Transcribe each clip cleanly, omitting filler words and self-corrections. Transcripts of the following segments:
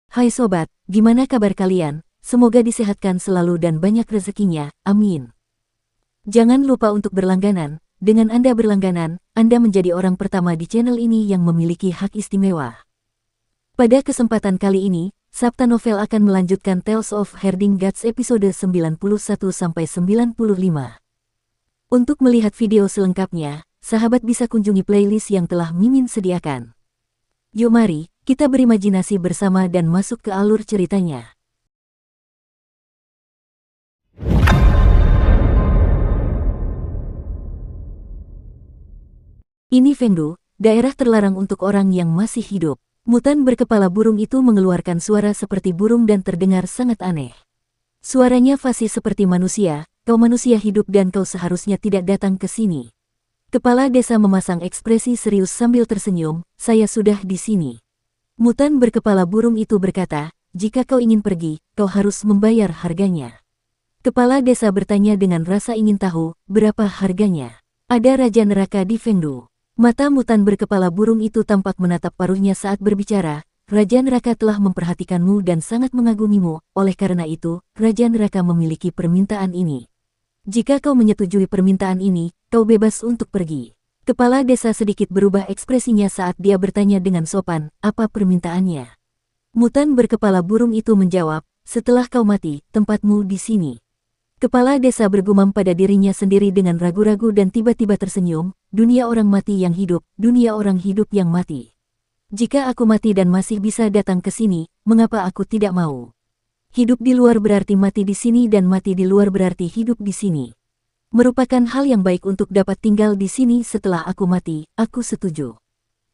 Hai sobat, gimana kabar kalian? Semoga disehatkan selalu dan banyak rezekinya, amin. Jangan lupa untuk berlangganan. Dengan Anda berlangganan, Anda menjadi orang pertama di channel ini yang memiliki hak istimewa. Pada kesempatan kali ini, Sabta Novel akan melanjutkan Tales of Herding Gods episode 91-95. Untuk melihat video selengkapnya, sahabat bisa kunjungi playlist yang telah Mimin sediakan. Yuk mari, kita berimajinasi bersama dan masuk ke alur ceritanya. Ini Fengdu, daerah terlarang untuk orang yang masih hidup. Mutan berkepala burung itu mengeluarkan suara seperti burung dan terdengar sangat aneh. Suaranya fasih seperti manusia, kau manusia hidup dan kau seharusnya tidak datang ke sini. Kepala desa memasang ekspresi serius sambil tersenyum, saya sudah di sini. Mutan berkepala burung itu berkata, jika kau ingin pergi, kau harus membayar harganya. Kepala desa bertanya dengan rasa ingin tahu, berapa harganya? Ada Raja Neraka di Fengdu. Mata Mutan berkepala burung itu tampak menatap paruhnya saat berbicara, Raja Neraka telah memperhatikanmu dan sangat mengagumimu, oleh karena itu, Raja Neraka memiliki permintaan ini. Jika kau menyetujui permintaan ini, kau bebas untuk pergi. Kepala desa sedikit berubah ekspresinya saat dia bertanya dengan sopan, apa permintaannya? Mutan berkepala burung itu menjawab, setelah kau mati, tempatmu di sini. Kepala desa bergumam pada dirinya sendiri dengan ragu-ragu dan tiba-tiba tersenyum, dunia orang mati yang hidup, dunia orang hidup yang mati. Jika aku mati dan masih bisa datang ke sini, mengapa aku tidak mau? Hidup di luar berarti mati di sini dan mati di luar berarti hidup di sini. Merupakan hal yang baik untuk dapat tinggal di sini setelah aku mati, aku setuju.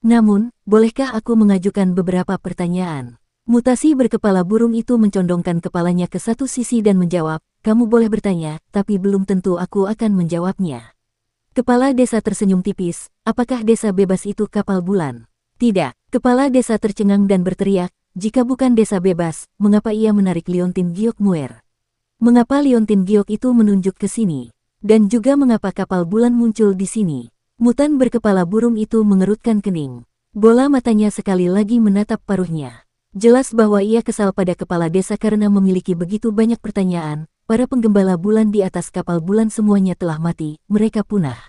Namun, bolehkah aku mengajukan beberapa pertanyaan? Mutasi berkepala burung itu mencondongkan kepalanya ke satu sisi dan menjawab, kamu boleh bertanya, tapi belum tentu aku akan menjawabnya. Kepala desa tersenyum tipis, apakah desa bebas itu kapal bulan? Tidak, kepala desa tercengang dan berteriak, jika bukan desa bebas, mengapa ia menarik Liontin Giok Muer? Mengapa Liontin Giok itu menunjuk ke sini? Dan juga mengapa kapal bulan muncul di sini? Mutan berkepala burung itu mengerutkan kening. Bola matanya sekali lagi menatap paruhnya. Jelas bahwa ia kesal pada kepala desa karena memiliki begitu banyak pertanyaan. Para penggembala bulan di atas kapal bulan semuanya telah mati, mereka punah.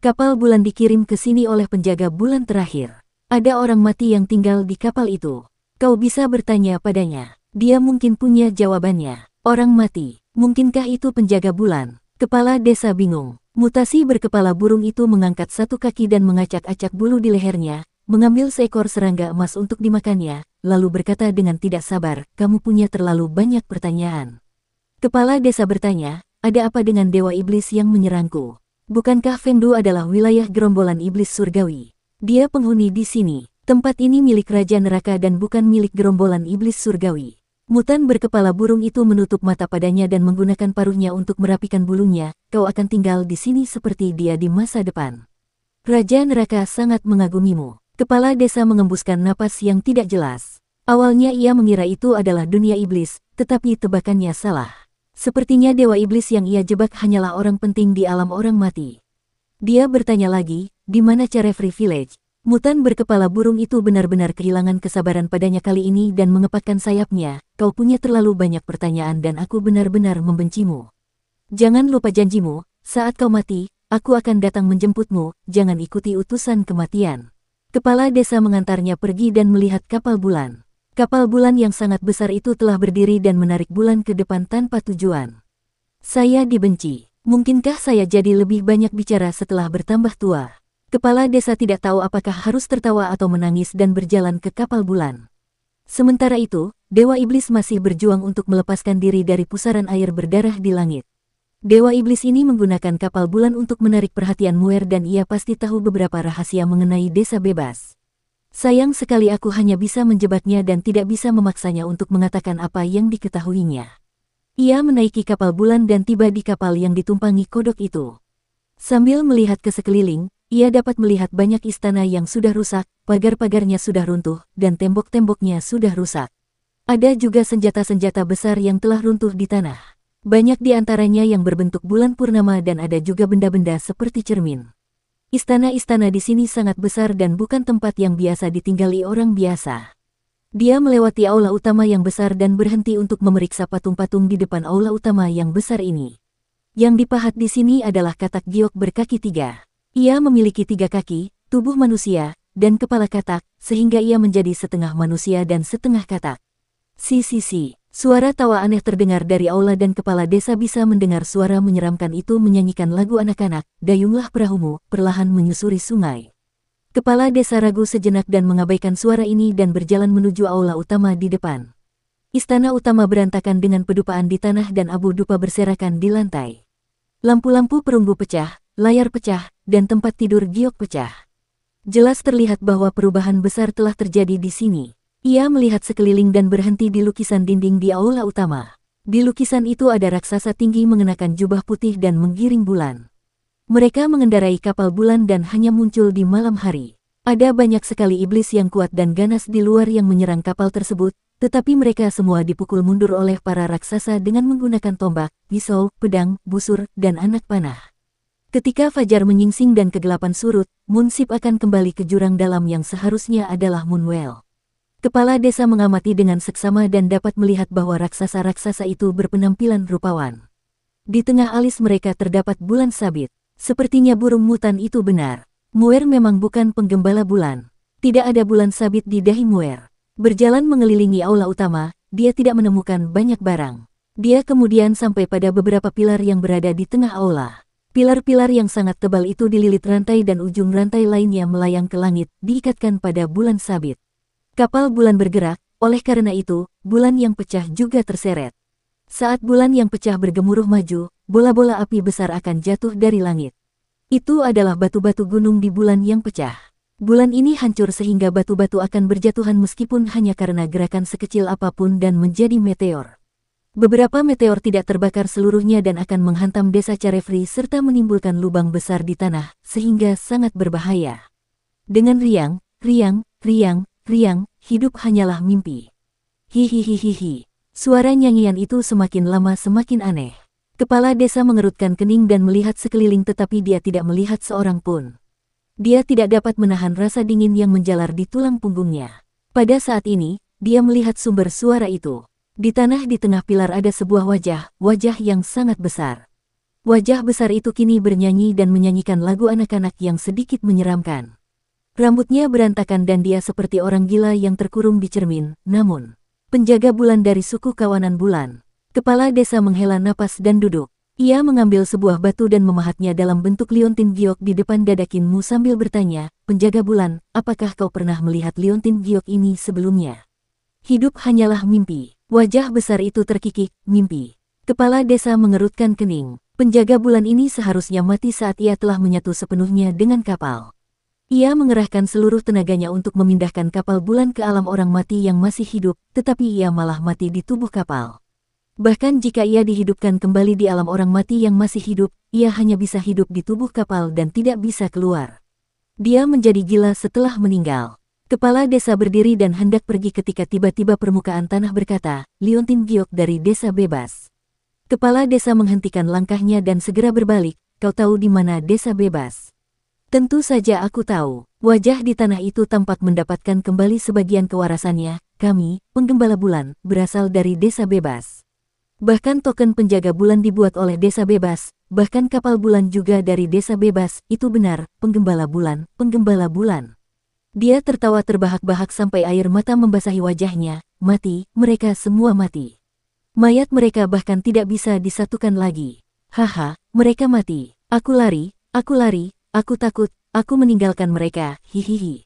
Kapal bulan dikirim ke sini oleh penjaga bulan terakhir. Ada orang mati yang tinggal di kapal itu. Kau bisa bertanya padanya. Dia mungkin punya jawabannya. Orang mati. Mungkinkah itu penjaga bulan? Kepala desa bingung. Mutasi berkepala burung itu mengangkat satu kaki dan mengacak-acak bulu di lehernya, mengambil seekor serangga emas untuk dimakannya, lalu berkata dengan tidak sabar, kamu punya terlalu banyak pertanyaan. Kepala desa bertanya, ada apa dengan dewa iblis yang menyerangku? Bukankah Fengdu adalah wilayah gerombolan iblis surgawi? Dia penghuni di sini. Tempat ini milik Raja Neraka dan bukan milik gerombolan iblis surgawi. Mutan berkepala burung itu menutup mata padanya dan menggunakan paruhnya untuk merapikan bulunya, kau akan tinggal di sini seperti dia di masa depan. Raja Neraka sangat mengagumimu. Kepala desa mengembuskan napas yang tidak jelas. Awalnya ia mengira itu adalah dunia iblis, tetapi tebakannya salah. Sepertinya dewa iblis yang ia jebak hanyalah orang penting di alam orang mati. Dia bertanya lagi, di mana Carefree Village? Mutan berkepala burung itu benar-benar kehilangan kesabaran padanya kali ini dan mengepakkan sayapnya, kau punya terlalu banyak pertanyaan dan aku benar-benar membencimu. Jangan lupa janjimu, saat kau mati, aku akan datang menjemputmu, jangan ikuti utusan kematian. Kepala desa mengantarnya pergi dan melihat kapal bulan. Kapal bulan yang sangat besar itu telah berdiri dan menarik bulan ke depan tanpa tujuan. Saya dibenci. Mungkinkah saya jadi lebih banyak bicara setelah bertambah tua? Kepala desa tidak tahu apakah harus tertawa atau menangis dan berjalan ke kapal bulan. Sementara itu, Dewa Iblis masih berjuang untuk melepaskan diri dari pusaran air berdarah di langit. Dewa Iblis ini menggunakan kapal bulan untuk menarik perhatian Muer dan ia pasti tahu beberapa rahasia mengenai desa bebas. Sayang sekali aku hanya bisa menjebaknya dan tidak bisa memaksanya untuk mengatakan apa yang diketahuinya. Ia menaiki kapal bulan dan tiba di kapal yang ditumpangi kodok itu. Sambil melihat ke sekeliling, ia dapat melihat banyak istana yang sudah rusak, pagar-pagarnya sudah runtuh, dan tembok-temboknya sudah rusak. Ada juga senjata-senjata besar yang telah runtuh di tanah. Banyak di antaranya yang berbentuk bulan purnama dan ada juga benda-benda seperti cermin. Istana-istana di sini sangat besar dan bukan tempat yang biasa ditinggali orang biasa. Dia melewati aula utama yang besar dan berhenti untuk memeriksa patung-patung di depan aula utama yang besar ini. Yang dipahat di sini adalah katak giok berkaki 3. Ia memiliki 3 kaki, tubuh manusia, dan kepala katak, sehingga ia menjadi setengah manusia dan setengah katak. Si. Suara tawa aneh terdengar dari aula dan kepala desa bisa mendengar suara menyeramkan itu menyanyikan lagu anak-anak, "Dayunglah perahumu," perlahan menyusuri sungai. Kepala desa ragu sejenak dan mengabaikan suara ini dan berjalan menuju aula utama di depan. Istana utama berantakan dengan pedupaan di tanah dan abu dupa berserakan di lantai. Lampu-lampu perunggu pecah, layar pecah, dan tempat tidur giok pecah. Jelas terlihat bahwa perubahan besar telah terjadi di sini. Ia melihat sekeliling dan berhenti di lukisan dinding di aula utama. Di lukisan itu ada raksasa tinggi mengenakan jubah putih dan menggiring bulan. Mereka mengendarai kapal bulan dan hanya muncul di malam hari. Ada banyak sekali iblis yang kuat dan ganas di luar yang menyerang kapal tersebut, tetapi mereka semua dipukul mundur oleh para raksasa dengan menggunakan tombak, pisau, pedang, busur, dan anak panah. Ketika fajar menyingsing dan kegelapan surut, Munsip akan kembali ke jurang dalam yang seharusnya adalah Moonwell. Kepala desa mengamati dengan seksama dan dapat melihat bahwa raksasa-raksasa itu berpenampilan rupawan. Di tengah alis mereka terdapat bulan sabit. Sepertinya burung mutan itu benar. Muer memang bukan penggembala bulan. Tidak ada bulan sabit di dahi Muer. Berjalan mengelilingi aula utama, dia tidak menemukan banyak barang. Dia kemudian sampai pada beberapa pilar yang berada di tengah aula. Pilar-pilar yang sangat tebal itu dililit rantai dan ujung rantai lainnya melayang ke langit, diikatkan pada bulan sabit. Kapal bulan bergerak, oleh karena itu, bulan yang pecah juga terseret. Saat bulan yang pecah bergemuruh maju, bola-bola api besar akan jatuh dari langit. Itu adalah batu-batu gunung di bulan yang pecah. Bulan ini hancur sehingga batu-batu akan berjatuhan meskipun hanya karena gerakan sekecil apapun dan menjadi meteor. Beberapa meteor tidak terbakar seluruhnya dan akan menghantam desa Carefree serta menimbulkan lubang besar di tanah, sehingga sangat berbahaya. Dengan riang, hidup hanyalah mimpi. Hihihihihi. Suara nyanyian itu semakin lama semakin aneh. Kepala desa mengerutkan kening dan melihat sekeliling tetapi dia tidak melihat seorang pun. Dia tidak dapat menahan rasa dingin yang menjalar di tulang punggungnya. Pada saat ini, dia melihat sumber suara itu. Di tanah di tengah pilar ada sebuah wajah yang sangat besar. Wajah besar itu kini bernyanyi dan menyanyikan lagu anak-anak yang sedikit menyeramkan. Rambutnya berantakan dan dia seperti orang gila yang terkurung di cermin, namun penjaga bulan dari suku kawanan bulan. Kepala desa menghela napas dan duduk. Ia mengambil sebuah batu dan memahatnya dalam bentuk liontin giok di depan dada Kinmu sambil bertanya, "Penjaga bulan, apakah kau pernah melihat liontin giok ini sebelumnya?" Hidup hanyalah mimpi. Wajah besar itu terkikik, mimpi. Kepala desa mengerutkan kening. Penjaga bulan ini seharusnya mati saat ia telah menyatu sepenuhnya dengan kapal. Ia mengerahkan seluruh tenaganya untuk memindahkan kapal bulan ke alam orang mati yang masih hidup, tetapi ia malah mati di tubuh kapal. Bahkan jika ia dihidupkan kembali di alam orang mati yang masih hidup, ia hanya bisa hidup di tubuh kapal dan tidak bisa keluar. Dia menjadi gila setelah meninggal. Kepala desa berdiri dan hendak pergi ketika tiba-tiba permukaan tanah berkata, "Liontin giok dari desa bebas." Kepala desa menghentikan langkahnya dan segera berbalik, "Kau tahu di mana desa bebas?" "Tentu saja aku tahu." Wajah di tanah itu tampak mendapatkan kembali sebagian kewarasannya. "Kami, penggembala bulan, berasal dari desa bebas. Bahkan token penjaga bulan dibuat oleh desa bebas, bahkan kapal bulan juga dari desa bebas." "Itu benar, penggembala bulan, penggembala bulan." Dia tertawa terbahak-bahak sampai air mata membasahi wajahnya. "Mati, mereka semua mati. Mayat mereka bahkan tidak bisa disatukan lagi. Haha, mereka mati. Aku lari, aku takut, aku meninggalkan mereka, hihihi."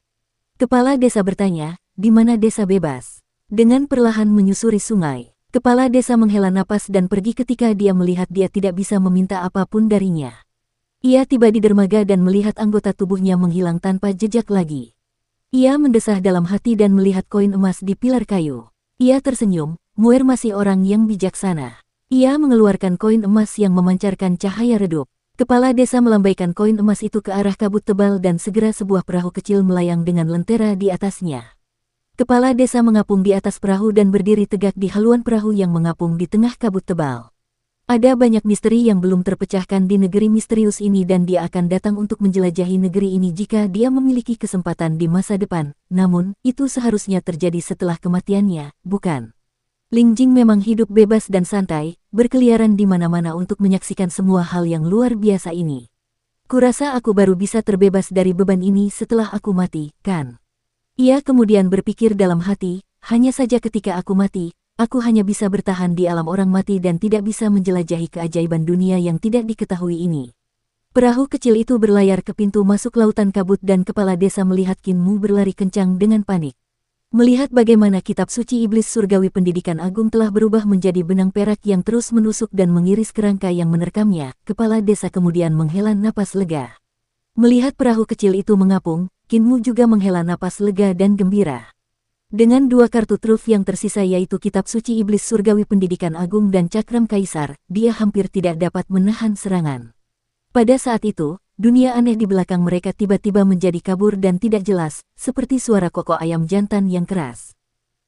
Kepala desa bertanya, "Di mana desa bebas?" Dengan perlahan menyusuri sungai. Kepala desa menghela napas dan pergi ketika dia melihat dia tidak bisa meminta apapun darinya. Ia tiba di dermaga dan melihat anggota tubuhnya menghilang tanpa jejak lagi. Ia mendesah dalam hati dan melihat koin emas di pilar kayu. Ia tersenyum, Muer masih orang yang bijaksana. Ia mengeluarkan koin emas yang memancarkan cahaya redup. Kepala desa melambaikan koin emas itu ke arah kabut tebal dan segera sebuah perahu kecil melayang dengan lentera di atasnya. Kepala desa mengapung di atas perahu dan berdiri tegak di haluan perahu yang mengapung di tengah kabut tebal. Ada banyak misteri yang belum terpecahkan di negeri misterius ini dan dia akan datang untuk menjelajahi negeri ini jika dia memiliki kesempatan di masa depan. Namun, itu seharusnya terjadi setelah kematiannya, bukan? Ling Jing memang hidup bebas dan santai, berkeliaran di mana-mana untuk menyaksikan semua hal yang luar biasa ini. Kurasa aku baru bisa terbebas dari beban ini setelah aku mati, kan? Ia kemudian berpikir dalam hati, hanya saja ketika aku mati, aku hanya bisa bertahan di alam orang mati dan tidak bisa menjelajahi keajaiban dunia yang tidak diketahui ini. Perahu kecil itu berlayar ke pintu masuk lautan kabut dan kepala desa melihat Qin Mu berlari kencang dengan panik. Melihat bagaimana kitab suci iblis surgawi pendidikan agung telah berubah menjadi benang perak yang terus menusuk dan mengiris kerangka yang menerkamnya, kepala desa kemudian menghela napas lega. Melihat perahu kecil itu mengapung, Qin Mu juga menghela napas lega dan gembira. Dengan 2 kartu truf yang tersisa yaitu kitab suci iblis surgawi pendidikan agung dan cakram kaisar, dia hampir tidak dapat menahan serangan. Pada saat itu, dunia aneh di belakang mereka tiba-tiba menjadi kabur dan tidak jelas, seperti suara kokok ayam jantan yang keras.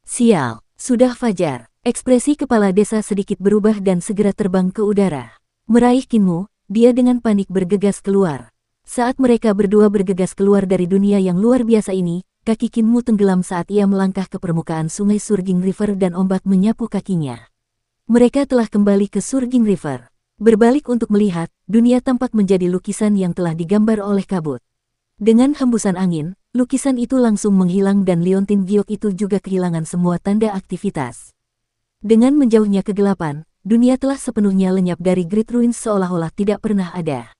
Sial, sudah fajar. Ekspresi kepala desa sedikit berubah dan segera terbang ke udara. Meraih Qin Mu, dia dengan panik bergegas keluar. Saat mereka berdua bergegas keluar dari dunia yang luar biasa ini, kaki Qin Mu tenggelam saat ia melangkah ke permukaan sungai Surging River dan ombak menyapu kakinya. Mereka telah kembali ke Surging River. Berbalik untuk melihat, dunia tampak menjadi lukisan yang telah digambar oleh kabut. Dengan hembusan angin, lukisan itu langsung menghilang dan liontin giok itu juga kehilangan semua tanda aktivitas. Dengan menjauhnya kegelapan, dunia telah sepenuhnya lenyap dari Great Ruins seolah-olah tidak pernah ada.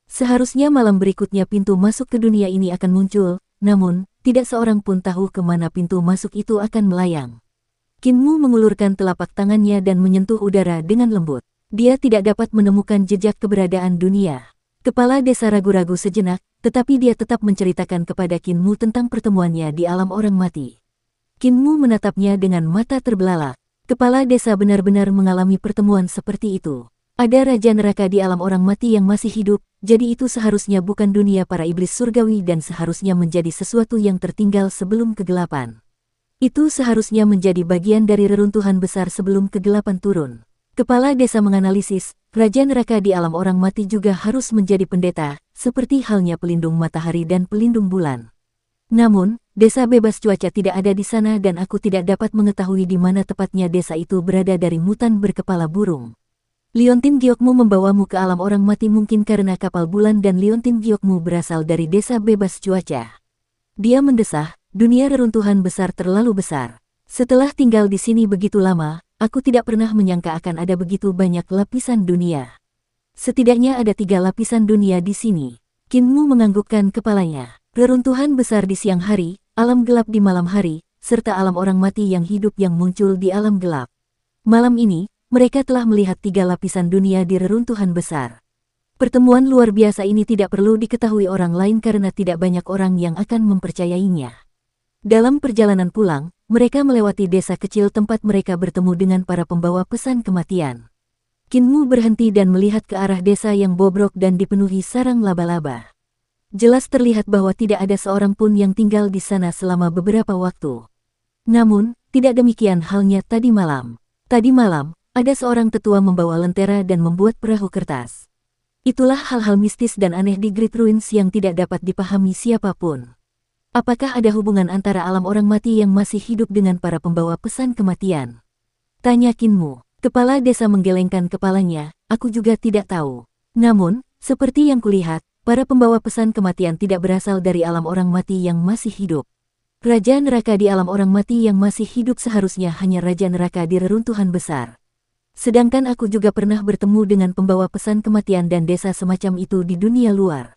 Seharusnya malam berikutnya pintu masuk ke dunia ini akan muncul, namun, tidak seorang pun tahu kemana pintu masuk itu akan melayang. Qin Mu mengulurkan telapak tangannya dan menyentuh udara dengan lembut. Dia tidak dapat menemukan jejak keberadaan dunia. Kepala desa ragu-ragu sejenak, tetapi dia tetap menceritakan kepada Qin Mu tentang pertemuannya di alam orang mati. Qin Mu menatapnya dengan mata terbelalak. Kepala desa benar-benar mengalami pertemuan seperti itu. Ada raja neraka di alam orang mati yang masih hidup, jadi itu seharusnya bukan dunia para iblis surgawi dan seharusnya menjadi sesuatu yang tertinggal sebelum kegelapan. Itu seharusnya menjadi bagian dari reruntuhan besar sebelum kegelapan turun. Kepala desa menganalisis, raja neraka di alam orang mati juga harus menjadi pendeta, seperti halnya pelindung matahari dan pelindung bulan. Namun, desa bebas cuaca tidak ada di sana dan aku tidak dapat mengetahui di mana tepatnya desa itu berada dari mutan berkepala burung. Liontin giokmu membawamu ke alam orang mati mungkin karena kapal bulan dan liontin giokmu berasal dari desa bebas cuaca. Dia mendesah, dunia reruntuhan besar terlalu besar. Setelah tinggal di sini begitu lama, aku tidak pernah menyangka akan ada begitu banyak lapisan dunia. Setidaknya ada 3 lapisan dunia di sini. Qin Mu menganggukkan kepalanya. Reruntuhan besar di siang hari, alam gelap di malam hari, serta alam orang mati yang hidup yang muncul di alam gelap. Malam ini, mereka telah melihat 3 lapisan dunia di reruntuhan besar. Pertemuan luar biasa ini tidak perlu diketahui orang lain karena tidak banyak orang yang akan mempercayainya. Dalam perjalanan pulang, mereka melewati desa kecil tempat mereka bertemu dengan para pembawa pesan kematian. Qin Mu berhenti dan melihat ke arah desa yang bobrok dan dipenuhi sarang laba-laba. Jelas terlihat bahwa tidak ada seorang pun yang tinggal di sana selama beberapa waktu. Namun, tidak demikian halnya tadi malam. Tadi malam, ada seorang tetua membawa lentera dan membuat perahu kertas. Itulah hal-hal mistis dan aneh di Great Ruins yang tidak dapat dipahami siapapun. Apakah ada hubungan antara alam orang mati yang masih hidup dengan para pembawa pesan kematian? Tanya Qin Mu. Kepala desa menggelengkan kepalanya, aku juga tidak tahu. Namun, seperti yang kulihat, para pembawa pesan kematian tidak berasal dari alam orang mati yang masih hidup. Raja neraka di alam orang mati yang masih hidup seharusnya hanya raja neraka di reruntuhan besar. Sedangkan aku juga pernah bertemu dengan pembawa pesan kematian dan desa semacam itu di dunia luar.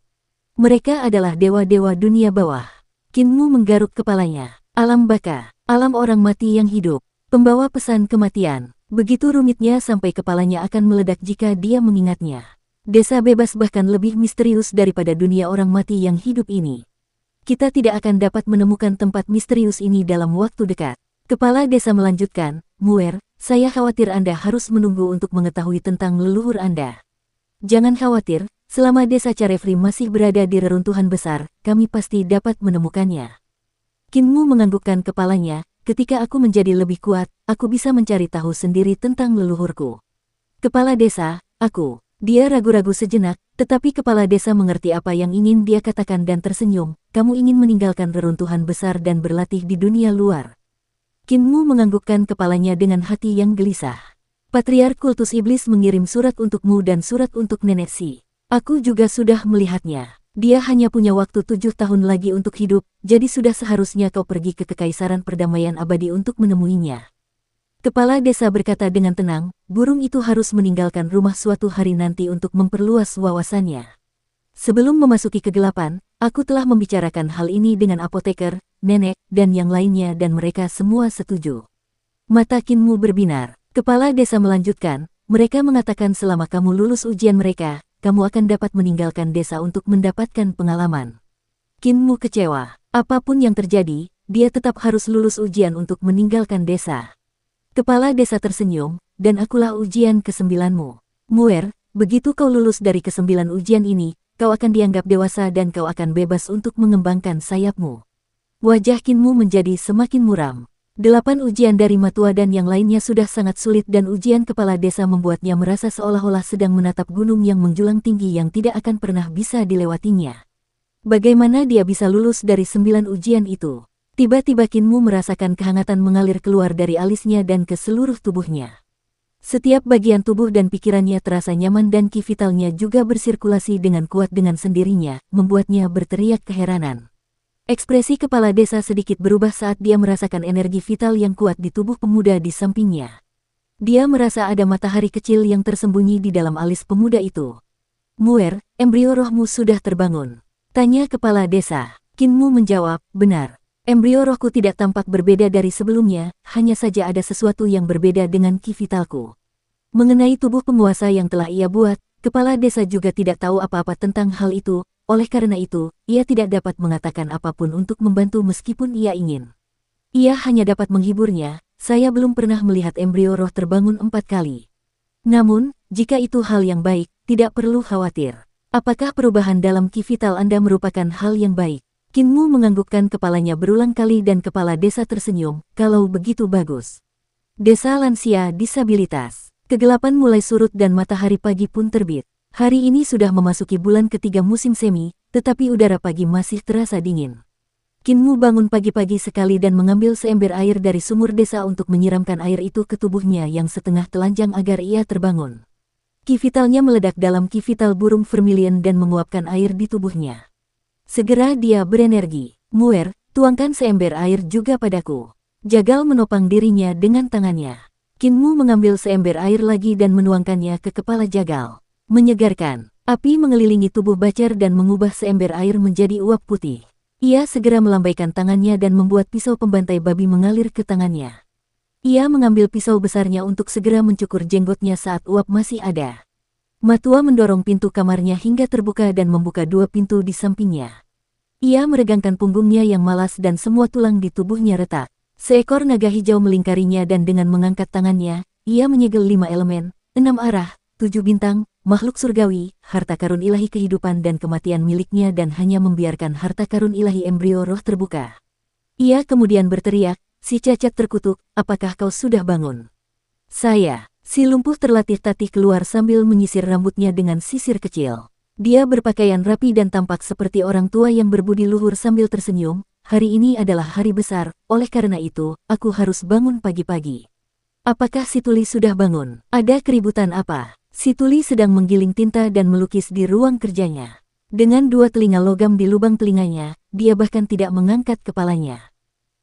Mereka adalah dewa-dewa dunia bawah. Qin Mu menggaruk kepalanya. Alam baka, alam orang mati yang hidup, pembawa pesan kematian. Begitu rumitnya sampai kepalanya akan meledak jika dia mengingatnya. Desa bebas bahkan lebih misterius daripada dunia orang mati yang hidup ini. Kita tidak akan dapat menemukan tempat misterius ini dalam waktu dekat. Kepala desa melanjutkan, Muer, saya khawatir Anda harus menunggu untuk mengetahui tentang leluhur Anda. Jangan khawatir, selama desa Carefree masih berada di reruntuhan besar, kami pasti dapat menemukannya. Qin Mu menganggukkan kepalanya, ketika aku menjadi lebih kuat, aku bisa mencari tahu sendiri tentang leluhurku. Kepala desa, aku. Dia ragu-ragu sejenak, tetapi kepala desa mengerti apa yang ingin dia katakan dan tersenyum. Kamu ingin meninggalkan reruntuhan besar dan berlatih di dunia luar. Kinmu menganggukkan kepalanya dengan hati yang gelisah. Patriark Kultus Iblis mengirim surat untukmu dan surat untuk Nenek Si. Aku juga sudah melihatnya. Dia hanya punya waktu 7 tahun lagi untuk hidup, jadi sudah seharusnya kau pergi ke Kekaisaran Perdamaian Abadi untuk menemuinya. Kepala desa berkata dengan tenang, burung itu harus meninggalkan rumah suatu hari nanti untuk memperluas wawasannya. Sebelum memasuki kegelapan, aku telah membicarakan hal ini dengan apoteker, nenek, dan yang lainnya dan mereka semua setuju. Mata Kinmu berbinar. Kepala desa melanjutkan, mereka mengatakan selama kamu lulus ujian mereka, kamu akan dapat meninggalkan desa untuk mendapatkan pengalaman. Kinmu kecewa. Apapun yang terjadi, dia tetap harus lulus ujian untuk meninggalkan desa. Kepala desa tersenyum, dan akulah ujian ke-9-mu. Muer, begitu kau lulus dari ke-9 ujian ini, kau akan dianggap dewasa dan kau akan bebas untuk mengembangkan sayapmu. Wajah Kinmu menjadi semakin muram. 8 ujian dari Matua dan yang lainnya sudah sangat sulit dan ujian kepala desa membuatnya merasa seolah-olah sedang menatap gunung yang menjulang tinggi yang tidak akan pernah bisa dilewatinya. Bagaimana dia bisa lulus dari 9 ujian itu? Tiba-tiba Kinmu merasakan kehangatan mengalir keluar dari alisnya dan ke seluruh tubuhnya. Setiap bagian tubuh dan pikirannya terasa nyaman dan ki vitalnya juga bersirkulasi dengan kuat dengan sendirinya, membuatnya berteriak keheranan. Ekspresi kepala desa sedikit berubah saat dia merasakan energi vital yang kuat di tubuh pemuda di sampingnya. Dia merasa ada matahari kecil yang tersembunyi di dalam alis pemuda itu. Muer, embrio rohmu sudah terbangun. Tanya kepala desa. Kinmu menjawab, benar. Embrio rohku tidak tampak berbeda dari sebelumnya, hanya saja ada sesuatu yang berbeda dengan ki vitalku. Mengenai tubuh penguasa yang telah ia buat, kepala desa juga tidak tahu apa-apa tentang hal itu, oleh karena itu, ia tidak dapat mengatakan apapun untuk membantu meskipun ia ingin. Ia hanya dapat menghiburnya, saya belum pernah melihat embrio roh terbangun 4 kali. Namun, jika itu hal yang baik, tidak perlu khawatir. Apakah perubahan dalam ki vital Anda merupakan hal yang baik? Kinmu menganggukkan kepalanya berulang kali dan kepala desa tersenyum, kalau begitu bagus. Desa lansia disabilitas. Kegelapan mulai surut dan matahari pagi pun terbit. Hari ini sudah memasuki bulan ketiga musim semi, tetapi udara pagi masih terasa dingin. Kinmu bangun pagi-pagi sekali dan mengambil seember air dari sumur desa untuk menyiramkan air itu ke tubuhnya yang setengah telanjang agar ia terbangun. Ki vitalnya meledak dalam ki vital burung vermilion dan menguapkan air di tubuhnya. Segera dia berenergi. Muer, tuangkan seember air juga padaku. Jagal menopang dirinya dengan tangannya. Kinmu mengambil seember air lagi dan menuangkannya ke kepala Jagal. Menyegarkan. Api mengelilingi tubuh Bacar dan mengubah seember air menjadi uap putih. Ia segera melambaikan tangannya dan membuat pisau pembantai babi mengalir ke tangannya. Ia mengambil pisau besarnya untuk segera mencukur jenggotnya saat uap masih ada. Matua mendorong pintu kamarnya hingga terbuka dan membuka 2 pintu di sampingnya. Ia meregangkan punggungnya yang malas dan semua tulang di tubuhnya retak. Seekor naga hijau melingkarinya dan dengan mengangkat tangannya, ia menyegel 5 elemen, 6 arah, 7 bintang, makhluk surgawi, harta karun ilahi kehidupan dan kematian miliknya dan hanya membiarkan harta karun ilahi embrio roh terbuka. Ia kemudian berteriak, si cacat terkutuk, apakah kau sudah bangun? Saya. Si lumpuh terlatih-tatih keluar sambil menyisir rambutnya dengan sisir kecil. Dia berpakaian rapi dan tampak seperti orang tua yang berbudi luhur sambil tersenyum. Hari ini adalah hari besar, oleh karena itu, aku harus bangun pagi-pagi. Apakah si Tuli sudah bangun? Ada keributan apa? Si Tuli sedang menggiling tinta dan melukis di ruang kerjanya. Dengan 2 telinga logam di lubang telinganya, dia bahkan tidak mengangkat kepalanya.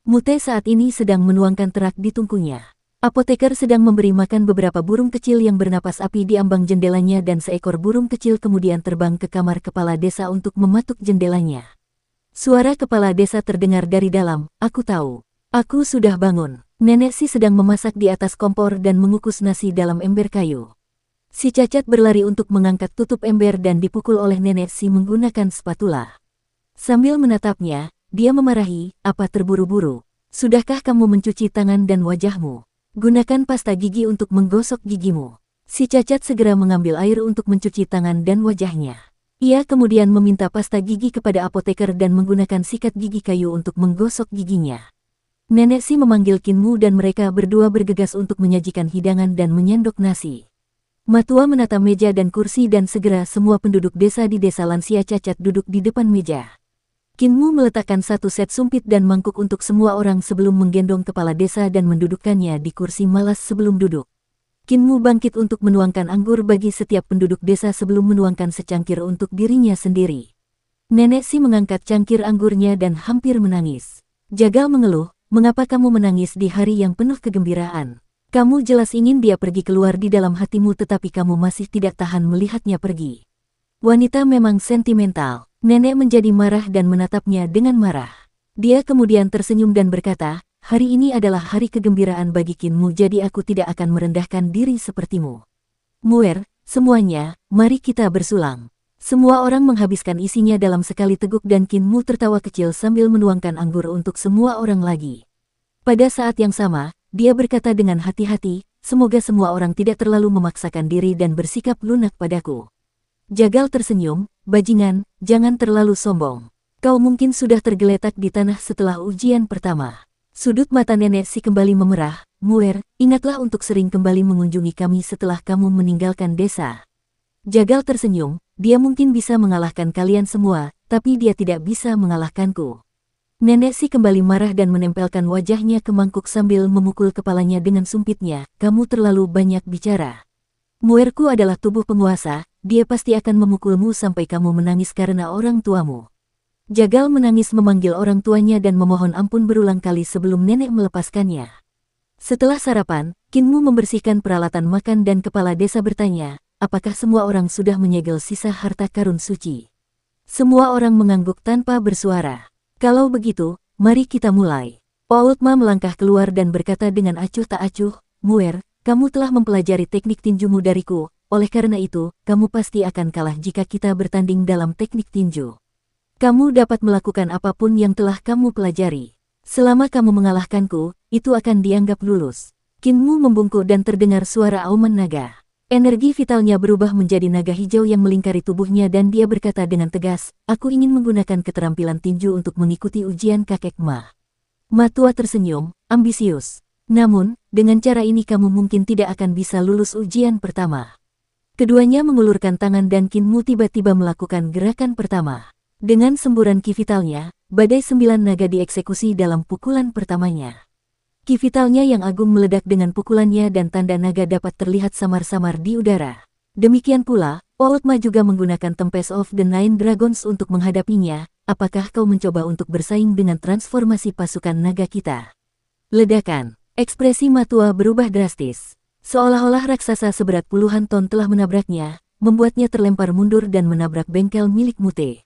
Mute saat ini sedang menuangkan terak di tungkunya. Apoteker sedang memberi makan beberapa burung kecil yang bernapas api di ambang jendelanya dan seekor burung kecil kemudian terbang ke kamar kepala desa untuk mematuk jendelanya. Suara kepala desa terdengar dari dalam, aku tahu. Aku sudah bangun. Nenek Si sedang memasak di atas kompor dan mengukus nasi dalam ember kayu. Si cacat berlari untuk mengangkat tutup ember dan dipukul oleh Nenek Si menggunakan spatula. Sambil menatapnya, dia memarahi, apa terburu-buru? Sudahkah kamu mencuci tangan dan wajahmu? Gunakan pasta gigi untuk menggosok gigimu. Si cacat segera mengambil air untuk mencuci tangan dan wajahnya. Ia kemudian meminta pasta gigi kepada apoteker dan menggunakan sikat gigi kayu untuk menggosok giginya. Nenek Si memanggil Kinmu dan mereka berdua bergegas untuk menyajikan hidangan dan menyendok nasi. Matua menata meja dan kursi dan segera semua penduduk desa di desa lansia cacat duduk di depan meja. Kinmu meletakkan satu set sumpit dan mangkuk untuk semua orang sebelum menggendong kepala desa dan mendudukkannya di kursi malas sebelum duduk. Kinmu bangkit untuk menuangkan anggur bagi setiap penduduk desa sebelum menuangkan secangkir untuk dirinya sendiri. Nenek Si mengangkat cangkir anggurnya dan hampir menangis. Jagal mengeluh, "Mengapa kamu menangis di hari yang penuh kegembiraan? Kamu jelas ingin dia pergi keluar di dalam hatimu tetapi kamu masih tidak tahan melihatnya pergi." Wanita memang sentimental. Nenek menjadi marah dan menatapnya dengan marah. Dia kemudian tersenyum dan berkata, "Hari ini adalah hari kegembiraan bagi Kinmu jadi aku tidak akan merendahkan diri sepertimu. Muer, semuanya, mari kita bersulang." Semua orang menghabiskan isinya dalam sekali teguk dan Kinmu tertawa kecil sambil menuangkan anggur untuk semua orang lagi. Pada saat yang sama, dia berkata dengan hati-hati, "Semoga semua orang tidak terlalu memaksakan diri dan bersikap lunak padaku." Jagal tersenyum, "Bajingan, jangan terlalu sombong. Kau mungkin sudah tergeletak di tanah setelah ujian pertama." Sudut mata Nenek Si kembali memerah, "Muer, ingatlah untuk sering kembali mengunjungi kami setelah kamu meninggalkan desa." Jagal tersenyum, "Dia mungkin bisa mengalahkan kalian semua, tapi dia tidak bisa mengalahkanku." Nenek Si kembali marah dan menempelkan wajahnya ke mangkuk sambil memukul kepalanya dengan sumpitnya, "Kamu terlalu banyak bicara. Muerku adalah tubuh penguasa, dia pasti akan memukulmu sampai kamu menangis karena orang tuamu." Jagal menangis memanggil orang tuanya dan memohon ampun berulang kali sebelum nenek melepaskannya. Setelah sarapan, Kinmu membersihkan peralatan makan dan kepala desa bertanya, "Apakah semua orang sudah menyegel sisa harta karun suci?" Semua orang mengangguk tanpa bersuara. "Kalau begitu, mari kita mulai." Paultma melangkah keluar dan berkata dengan acuh tak acuh, "Muer, kamu telah mempelajari teknik tinjumu dariku, oleh karena itu, kamu pasti akan kalah jika kita bertanding dalam teknik tinju. Kamu dapat melakukan apapun yang telah kamu pelajari. Selama kamu mengalahkanku, itu akan dianggap lulus." Kinmu membungkuk dan terdengar suara auman naga. Energi vitalnya berubah menjadi naga hijau yang melingkari tubuhnya dan dia berkata dengan tegas, "Aku ingin menggunakan keterampilan tinju untuk mengikuti ujian kakek Ma." Matua tersenyum, ambisius. "Namun, dengan cara ini kamu mungkin tidak akan bisa lulus ujian pertama." Keduanya mengulurkan tangan dan Kinmu tiba-tiba melakukan gerakan pertama. Dengan semburan ki vitalnya, badai 9 naga dieksekusi dalam pukulan pertamanya. Ki vitalnya yang agung meledak dengan pukulannya dan tanda naga dapat terlihat samar-samar di udara. Demikian pula, Paultma juga menggunakan Tempest of the Nine Dragons untuk menghadapinya. "Apakah kau mencoba untuk bersaing dengan transformasi pasukan naga kita?" Ledakan. Ekspresi Matua berubah drastis. Seolah-olah raksasa seberat puluhan ton telah menabraknya, membuatnya terlempar mundur dan menabrak bengkel milik Mute.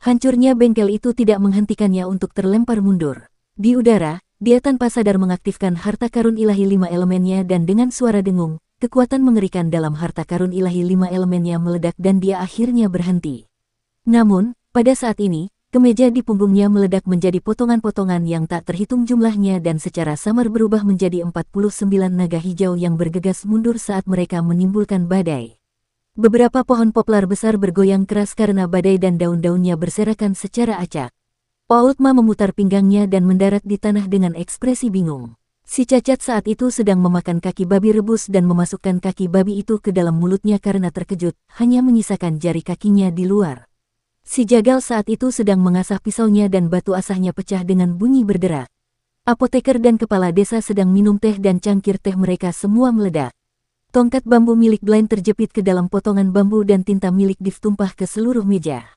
Hancurnya bengkel itu tidak menghentikannya untuk terlempar mundur. Di udara, dia tanpa sadar mengaktifkan harta karun ilahi 5 elemennya dan dengan suara dengung, kekuatan mengerikan dalam harta karun ilahi 5 elemennya meledak dan dia akhirnya berhenti. Namun, pada saat ini, kemeja di punggungnya meledak menjadi potongan-potongan yang tak terhitung jumlahnya dan secara samar berubah menjadi 49 naga hijau yang bergegas mundur saat mereka menimbulkan badai. Beberapa pohon poplar besar bergoyang keras karena badai dan daun-daunnya berserakan secara acak. Paultma memutar pinggangnya dan mendarat di tanah dengan ekspresi bingung. Si cacat saat itu sedang memakan kaki babi rebus dan memasukkan kaki babi itu ke dalam mulutnya karena terkejut, hanya menyisakan jari kakinya di luar. Si jagal saat itu sedang mengasah pisaunya dan batu asahnya pecah dengan bunyi berderak. Apoteker dan kepala desa sedang minum teh dan cangkir teh mereka semua meledak. Tongkat bambu milik Blind terjepit ke dalam potongan bambu dan tinta milik Div tumpah ke seluruh meja.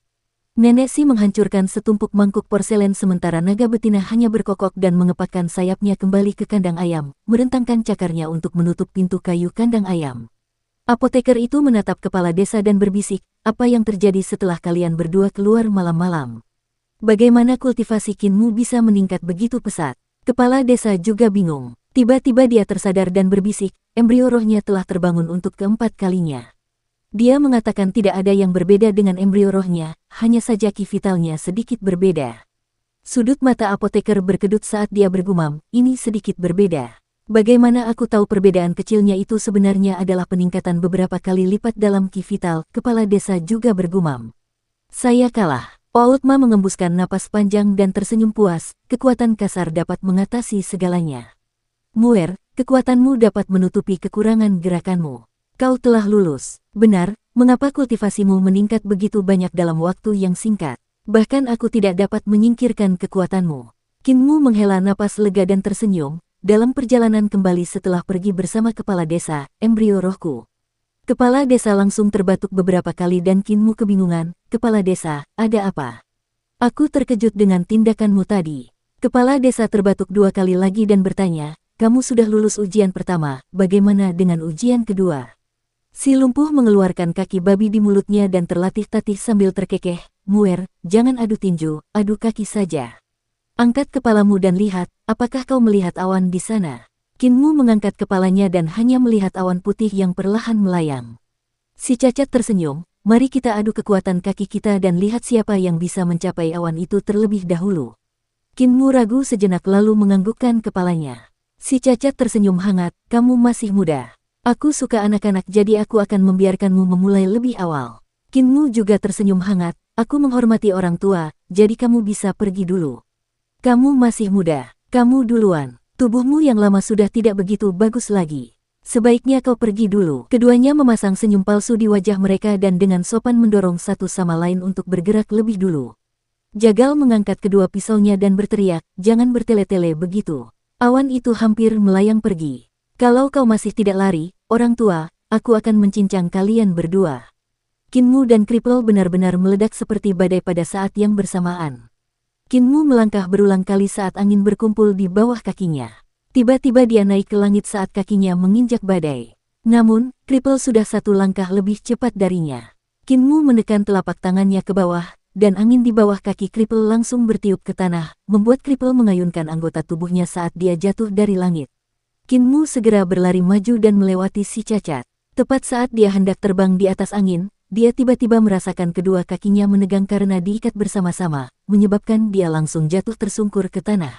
Nenek Si menghancurkan setumpuk mangkuk porselen sementara naga betina hanya berkokok dan mengepakkan sayapnya kembali ke kandang ayam, merentangkan cakarnya untuk menutup pintu kayu kandang ayam. Apoteker itu menatap kepala desa dan berbisik, "Apa yang terjadi setelah kalian berdua keluar malam-malam? Bagaimana kultivasi Kinmu bisa meningkat begitu pesat?" Kepala desa juga bingung. Tiba-tiba dia tersadar dan berbisik, embrio rohnya telah terbangun untuk keempat kalinya. Dia mengatakan tidak ada yang berbeda dengan embrio rohnya, hanya saja ki vitalnya sedikit berbeda. Sudut mata apoteker berkedut saat dia bergumam, "Ini sedikit berbeda. Bagaimana aku tahu perbedaan kecilnya itu sebenarnya adalah peningkatan beberapa kali lipat dalam ki vital?" Kepala desa juga bergumam. "Saya kalah." Paultma mengembuskan napas panjang dan tersenyum puas, "Kekuatan kasar dapat mengatasi segalanya. Muer, kekuatanmu dapat menutupi kekurangan gerakanmu. Kau telah lulus. Benar, mengapa kultivasimu meningkat begitu banyak dalam waktu yang singkat? Bahkan aku tidak dapat menyingkirkan kekuatanmu. Kinmu menghela napas lega dan tersenyum, dalam perjalanan kembali setelah pergi bersama kepala desa, embrio rohku. Kepala desa langsung terbatuk beberapa kali dan Kinmu kebingungan, kepala desa, ada apa? Aku terkejut dengan tindakanmu tadi. Kepala desa terbatuk 2 kali lagi dan bertanya, kamu sudah lulus ujian pertama, bagaimana dengan ujian kedua? Si lumpuh mengeluarkan kaki babi di mulutnya dan terlatih-tatih sambil terkekeh, muer, jangan adu tinju, adu kaki saja. Angkat kepalamu dan lihat, apakah kau melihat awan di sana? Kinmu mengangkat kepalanya dan hanya melihat awan putih yang perlahan melayang. Si cacat tersenyum, mari kita adu kekuatan kaki kita dan lihat siapa yang bisa mencapai awan itu terlebih dahulu. Kinmu ragu sejenak lalu menganggukkan kepalanya. Si cacat tersenyum hangat, kamu masih muda. Aku suka anak-anak jadi aku akan membiarkanmu memulai lebih awal. Kinmu juga tersenyum hangat, aku menghormati orang tua, jadi kamu bisa pergi dulu. Kamu masih muda, kamu duluan. Tubuhmu yang lama sudah tidak begitu bagus lagi. Sebaiknya kau pergi dulu. Keduanya memasang senyum palsu di wajah mereka dan dengan sopan mendorong satu sama lain untuk bergerak lebih dulu. Jagal mengangkat kedua pisaunya dan berteriak, jangan bertele-tele begitu. Awan itu hampir melayang pergi. Kalau kau masih tidak lari, orang tua, aku akan mencincang kalian berdua. Kinmu dan Kripel benar-benar meledak seperti badai pada saat yang bersamaan. Kinmu melangkah berulang kali saat angin berkumpul di bawah kakinya. Tiba-tiba dia naik ke langit saat kakinya menginjak badai. Namun, Kripel sudah 1 langkah lebih cepat darinya. Kinmu menekan telapak tangannya ke bawah, dan angin di bawah kaki Kripel langsung bertiup ke tanah, membuat Kripel mengayunkan anggota tubuhnya saat dia jatuh dari langit. Kinmu segera berlari maju dan melewati si cacat. Tepat saat dia hendak terbang di atas angin, dia tiba-tiba merasakan kedua kakinya menegang karena diikat bersama-sama, menyebabkan dia langsung jatuh tersungkur ke tanah.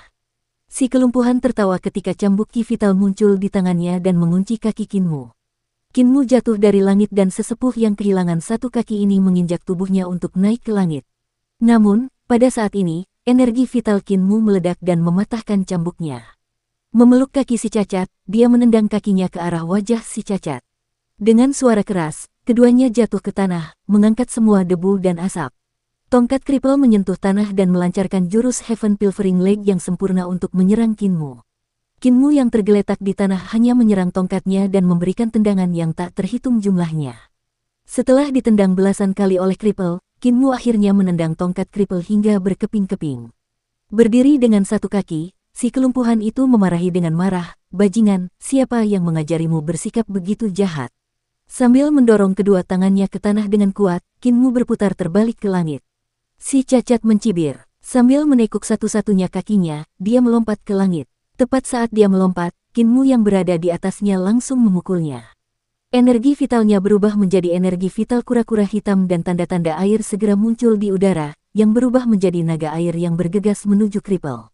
Si kelumpuhan tertawa ketika cambuk ki vital muncul di tangannya dan mengunci kaki Kinmu. Kinmu jatuh dari langit dan sesepuh yang kehilangan 1 kaki ini menginjak tubuhnya untuk naik ke langit. Namun, pada saat ini, energi vital Kinmu meledak dan mematahkan cambuknya. Memeluk kaki si cacat, dia menendang kakinya ke arah wajah si cacat. Dengan suara keras, keduanya jatuh ke tanah, mengangkat semua debu dan asap. Tongkat Kripel menyentuh tanah dan melancarkan jurus Heaven Pilfering Leg yang sempurna untuk menyerang Kinmu. Kinmu yang tergeletak di tanah hanya menyerang tongkatnya dan memberikan tendangan yang tak terhitung jumlahnya. Setelah ditendang belasan kali oleh Kripel, Kinmu akhirnya menendang tongkat Kripel hingga berkeping-keping. Berdiri dengan 1 kaki, si kelumpuhan itu memarahi dengan marah, bajingan, siapa yang mengajarimu bersikap begitu jahat? Sambil mendorong kedua tangannya ke tanah dengan kuat, Kinmu berputar terbalik ke langit. Si cacat mencibir. Sambil menekuk satu-satunya kakinya, dia melompat ke langit. Tepat saat dia melompat, Kinmu yang berada di atasnya langsung memukulnya. Energi vitalnya berubah menjadi energi vital kura-kura hitam dan tanda-tanda air segera muncul di udara, yang berubah menjadi naga air yang bergegas menuju Kripel.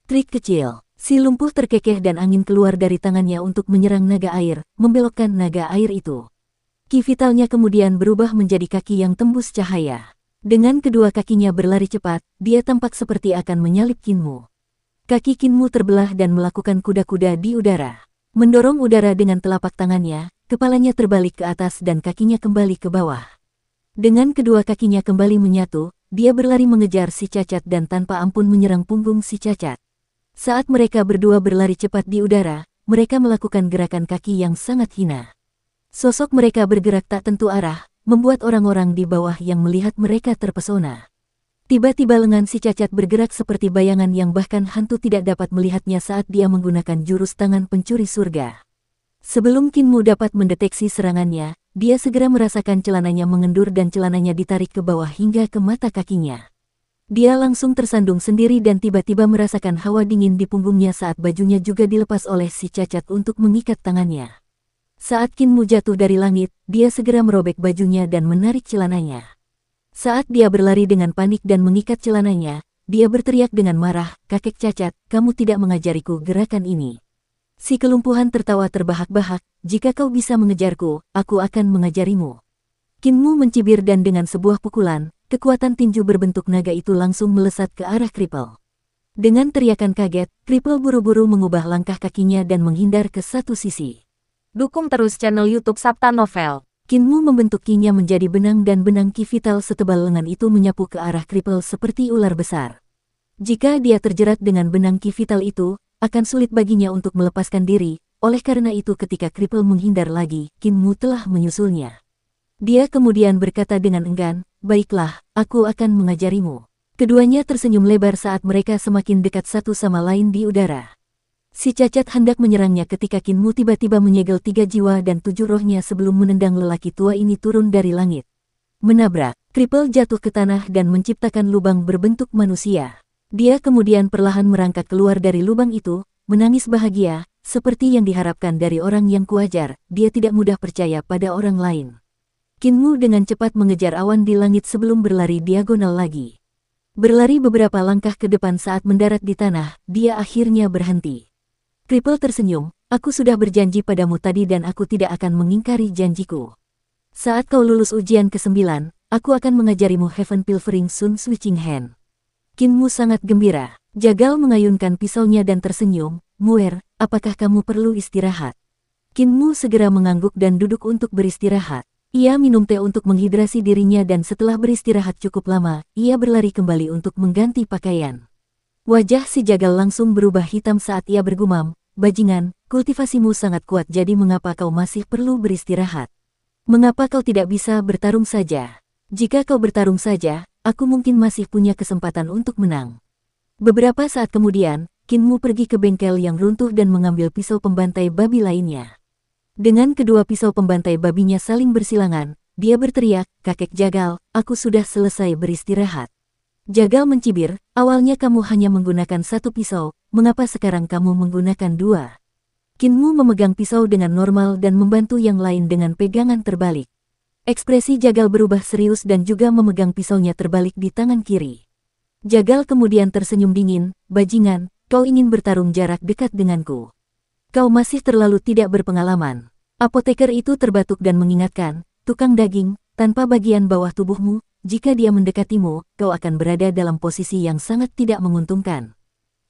Trik kecil. Si lumpuh terkekeh dan angin keluar dari tangannya untuk menyerang naga air, membelokkan naga air itu. Ki vitalnya kemudian berubah menjadi kaki yang tembus cahaya. Dengan kedua kakinya berlari cepat, dia tampak seperti akan menyalip Kinmu. Kaki Kinmu terbelah dan melakukan kuda-kuda di udara. Mendorong udara dengan telapak tangannya, kepalanya terbalik ke atas dan kakinya kembali ke bawah. Dengan kedua kakinya kembali menyatu, dia berlari mengejar si cacat dan tanpa ampun menyerang punggung si cacat. Saat mereka berdua berlari cepat di udara, mereka melakukan gerakan kaki yang sangat hina. Sosok mereka bergerak tak tentu arah, membuat orang-orang di bawah yang melihat mereka terpesona. Tiba-tiba lengan si cacat bergerak seperti bayangan yang bahkan hantu tidak dapat melihatnya saat dia menggunakan jurus tangan pencuri surga. Sebelum Kinmu dapat mendeteksi serangannya, dia segera merasakan celananya mengendur dan celananya ditarik ke bawah hingga ke mata kakinya. Dia langsung tersandung sendiri dan tiba-tiba merasakan hawa dingin di punggungnya saat bajunya juga dilepas oleh si cacat untuk mengikat tangannya. Saat Kinmu jatuh dari langit, dia segera merobek bajunya dan menarik celananya. Saat dia berlari dengan panik dan mengikat celananya, dia berteriak dengan marah, kakek cacat, kamu tidak mengajariku gerakan ini. Si kelumpuhan tertawa terbahak-bahak, jika kau bisa mengejarku, aku akan mengajarimu. Kinmu mencibir dan dengan sebuah pukulan, kekuatan tinju berbentuk naga itu langsung melesat ke arah Kripel. Dengan teriakan kaget, Kripel buru-buru mengubah langkah kakinya dan menghindar ke satu sisi. Dukung terus channel YouTube Sabta Novel. Kinmu membentuk kinya menjadi benang dan benang ki vital setebal lengan itu menyapu ke arah kripel seperti ular besar. Jika dia terjerat dengan benang ki vital itu, akan sulit baginya untuk melepaskan diri, oleh karena itu ketika kripel menghindar lagi, Kinmu telah menyusulnya. Dia kemudian berkata dengan enggan, "Baiklah, aku akan mengajarimu." Keduanya tersenyum lebar saat mereka semakin dekat satu sama lain di udara. Si cacat hendak menyerangnya ketika Kinmu tiba-tiba menyegel 3 jiwa dan 7 rohnya sebelum menendang lelaki tua ini turun dari langit. Menabrak, kripel jatuh ke tanah dan menciptakan lubang berbentuk manusia. Dia kemudian perlahan merangkak keluar dari lubang itu, menangis bahagia, seperti yang diharapkan dari orang yang kuajar. Dia tidak mudah percaya pada orang lain. Kinmu dengan cepat mengejar awan di langit sebelum berlari diagonal lagi. Berlari beberapa langkah ke depan saat mendarat di tanah, dia akhirnya berhenti. Kripel tersenyum, "Aku sudah berjanji padamu tadi dan aku tidak akan mengingkari janjiku. Saat kau lulus ujian ke-9, aku akan mengajarimu Heaven Pilfering Sun Switching Hand." Kinmu sangat gembira. Jagal mengayunkan pisaunya dan tersenyum, "Muer, apakah kamu perlu istirahat?" Kinmu segera mengangguk dan duduk untuk beristirahat. Ia minum teh untuk menghidrasi dirinya dan setelah beristirahat cukup lama, ia berlari kembali untuk mengganti pakaian. Wajah si Jagal langsung berubah hitam saat ia bergumam, "Bajingan, kultivasimu sangat kuat jadi mengapa kau masih perlu beristirahat? Mengapa kau tidak bisa bertarung saja? Jika kau bertarung saja, aku mungkin masih punya kesempatan untuk menang." Beberapa saat kemudian, Kinmu pergi ke bengkel yang runtuh dan mengambil pisau pembantai babi lainnya. Dengan kedua pisau pembantai babinya saling bersilangan, dia berteriak, "Kakek Jagal, aku sudah selesai beristirahat." Jagal mencibir, "Awalnya kamu hanya menggunakan 1 pisau, mengapa sekarang kamu menggunakan 2?" Kinmu memegang pisau dengan normal dan membantu yang lain dengan pegangan terbalik. Ekspresi Jagal berubah serius dan juga memegang pisaunya terbalik di tangan kiri. Jagal kemudian tersenyum dingin, "Bajingan, kau ingin bertarung jarak dekat denganku. Kau masih terlalu tidak berpengalaman." Apoteker itu terbatuk dan mengingatkan, "Tukang daging, tanpa bagian bawah tubuhmu, jika dia mendekatimu, kau akan berada dalam posisi yang sangat tidak menguntungkan.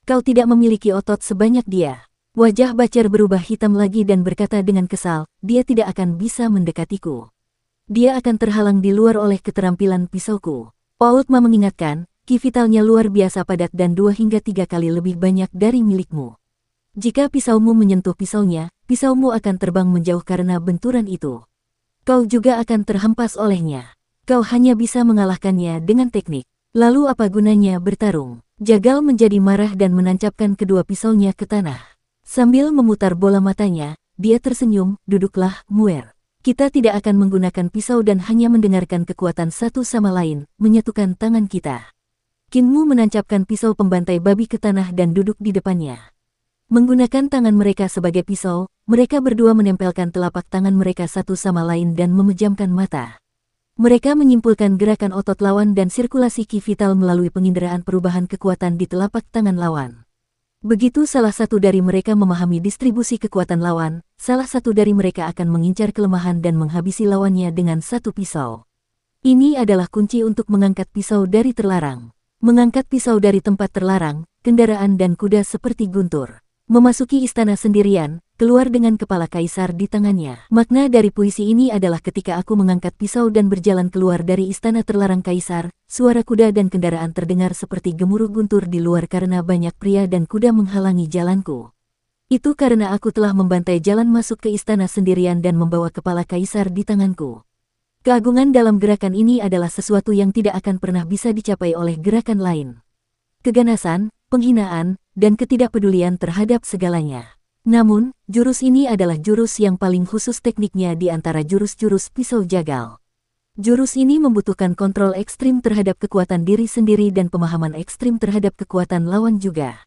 Kau tidak memiliki otot sebanyak dia." Wajah Bacer berubah hitam lagi dan berkata dengan kesal, "Dia tidak akan bisa mendekatiku. Dia akan terhalang di luar oleh keterampilan pisauku." Outma mengingatkan, "Ki vitalnya luar biasa padat dan 2 hingga 3 kali lebih banyak dari milikmu. Jika pisaumu menyentuh pisaunya, pisaumu akan terbang menjauh karena benturan itu. Kau juga akan terhempas olehnya. Kau hanya bisa mengalahkannya dengan teknik. Lalu apa gunanya bertarung?" Jagal menjadi marah dan menancapkan kedua pisaunya ke tanah. Sambil memutar bola matanya, dia tersenyum, "Duduklah, Muer. Kita tidak akan menggunakan pisau dan hanya mendengarkan kekuatan satu sama lain, menyatukan tangan kita." Kinmu menancapkan pisau pembantai babi ke tanah dan duduk di depannya. Menggunakan tangan mereka sebagai pisau, mereka berdua menempelkan telapak tangan mereka satu sama lain dan memejamkan mata. Mereka menyimpulkan gerakan otot lawan dan sirkulasi ki vital melalui penginderaan perubahan kekuatan di telapak tangan lawan. Begitu salah satu dari mereka memahami distribusi kekuatan lawan, salah satu dari mereka akan mengincar kelemahan dan menghabisi lawannya dengan 1 pisau. Ini adalah kunci untuk mengangkat pisau dari terlarang. Mengangkat pisau dari tempat terlarang, kendaraan dan kuda seperti guntur. Memasuki istana sendirian, keluar dengan kepala kaisar di tangannya. Makna dari puisi ini adalah ketika aku mengangkat pisau dan berjalan keluar dari istana terlarang kaisar, suara kuda dan kendaraan terdengar seperti gemuruh guntur di luar karena banyak pria dan kuda menghalangi jalanku. Itu karena aku telah membantai jalan masuk ke istana sendirian dan membawa kepala kaisar di tanganku. Keagungan dalam gerakan ini adalah sesuatu yang tidak akan pernah bisa dicapai oleh gerakan lain. Keganasan, penghinaan, dan ketidakpedulian terhadap segalanya. Namun, jurus ini adalah jurus yang paling khusus tekniknya di antara jurus-jurus pisau Jagal. Jurus ini membutuhkan kontrol ekstrim terhadap kekuatan diri sendiri dan pemahaman ekstrim terhadap kekuatan lawan juga.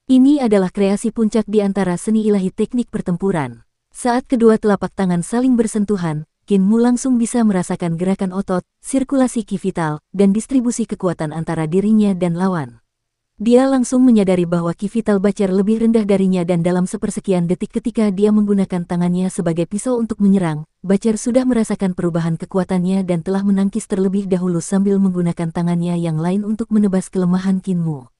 Ini adalah kreasi puncak di antara seni ilahi teknik pertempuran. Saat kedua telapak tangan saling bersentuhan, Kinmu langsung bisa merasakan gerakan otot, sirkulasi ki vital, dan distribusi kekuatan antara dirinya dan lawan. Dia langsung menyadari bahwa ki vital Bacer lebih rendah darinya dan dalam sepersekian detik ketika dia menggunakan tangannya sebagai pisau untuk menyerang, Bacer sudah merasakan perubahan kekuatannya dan telah menangkis terlebih dahulu sambil menggunakan tangannya yang lain untuk menebas kelemahan Kinmu.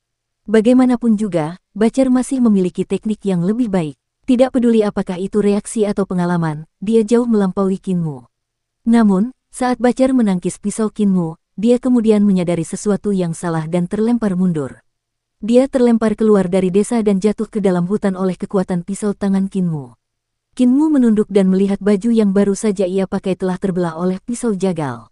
Bagaimanapun juga, Bacer masih memiliki teknik yang lebih baik. Tidak peduli apakah itu reaksi atau pengalaman, dia jauh melampaui Kinmu. Namun, saat Bacar menangkis pisau Kinmu, dia kemudian menyadari sesuatu yang salah dan terlempar mundur. Dia terlempar keluar dari desa dan jatuh ke dalam hutan oleh kekuatan pisau tangan Kinmu. Kinmu menunduk dan melihat baju yang baru saja ia pakai telah terbelah oleh pisau jagal.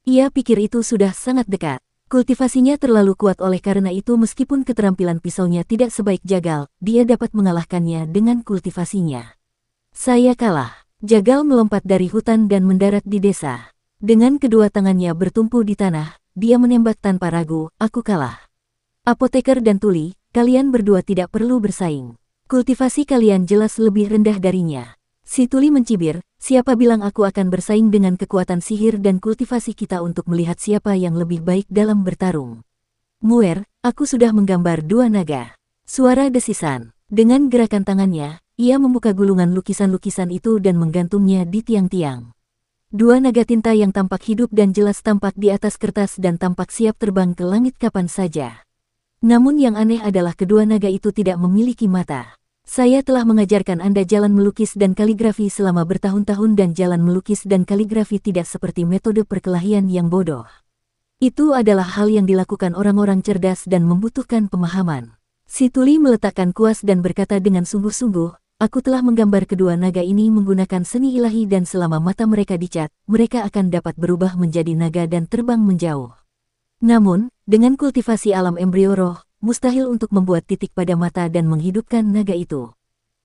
Ia pikir itu sudah sangat dekat. Kultivasinya terlalu kuat oleh karena itu meskipun keterampilan pisaunya tidak sebaik jagal, dia dapat mengalahkannya dengan kultivasinya. Saya kalah. Jagal melompat dari hutan dan mendarat di desa. Dengan kedua tangannya bertumpu di tanah, dia menembak tanpa ragu, aku kalah. Apoteker dan Tuli, kalian berdua tidak perlu bersaing. Kultivasi kalian jelas lebih rendah darinya. Si Tuli mencibir, siapa bilang aku akan bersaing dengan kekuatan sihir dan kultivasi kita untuk melihat siapa yang lebih baik dalam bertarung. Muer, aku sudah menggambar 2 naga. Suara desisan. Dengan gerakan tangannya, ia membuka gulungan lukisan-lukisan itu dan menggantungnya di tiang-tiang. 2 naga tinta yang tampak hidup dan jelas tampak di atas kertas dan tampak siap terbang ke langit kapan saja. Namun yang aneh adalah kedua naga itu tidak memiliki mata. Saya telah mengajarkan Anda jalan melukis dan kaligrafi selama bertahun-tahun dan jalan melukis dan kaligrafi tidak seperti metode perkelahian yang bodoh. Itu adalah hal yang dilakukan orang-orang cerdas dan membutuhkan pemahaman. Si Tuli meletakkan kuas dan berkata dengan sungguh-sungguh, aku telah menggambar kedua naga ini menggunakan seni ilahi dan selama mata mereka dicat, mereka akan dapat berubah menjadi naga dan terbang menjauh. Namun, dengan kultivasi alam embrio roh, mustahil untuk membuat titik pada mata dan menghidupkan naga itu.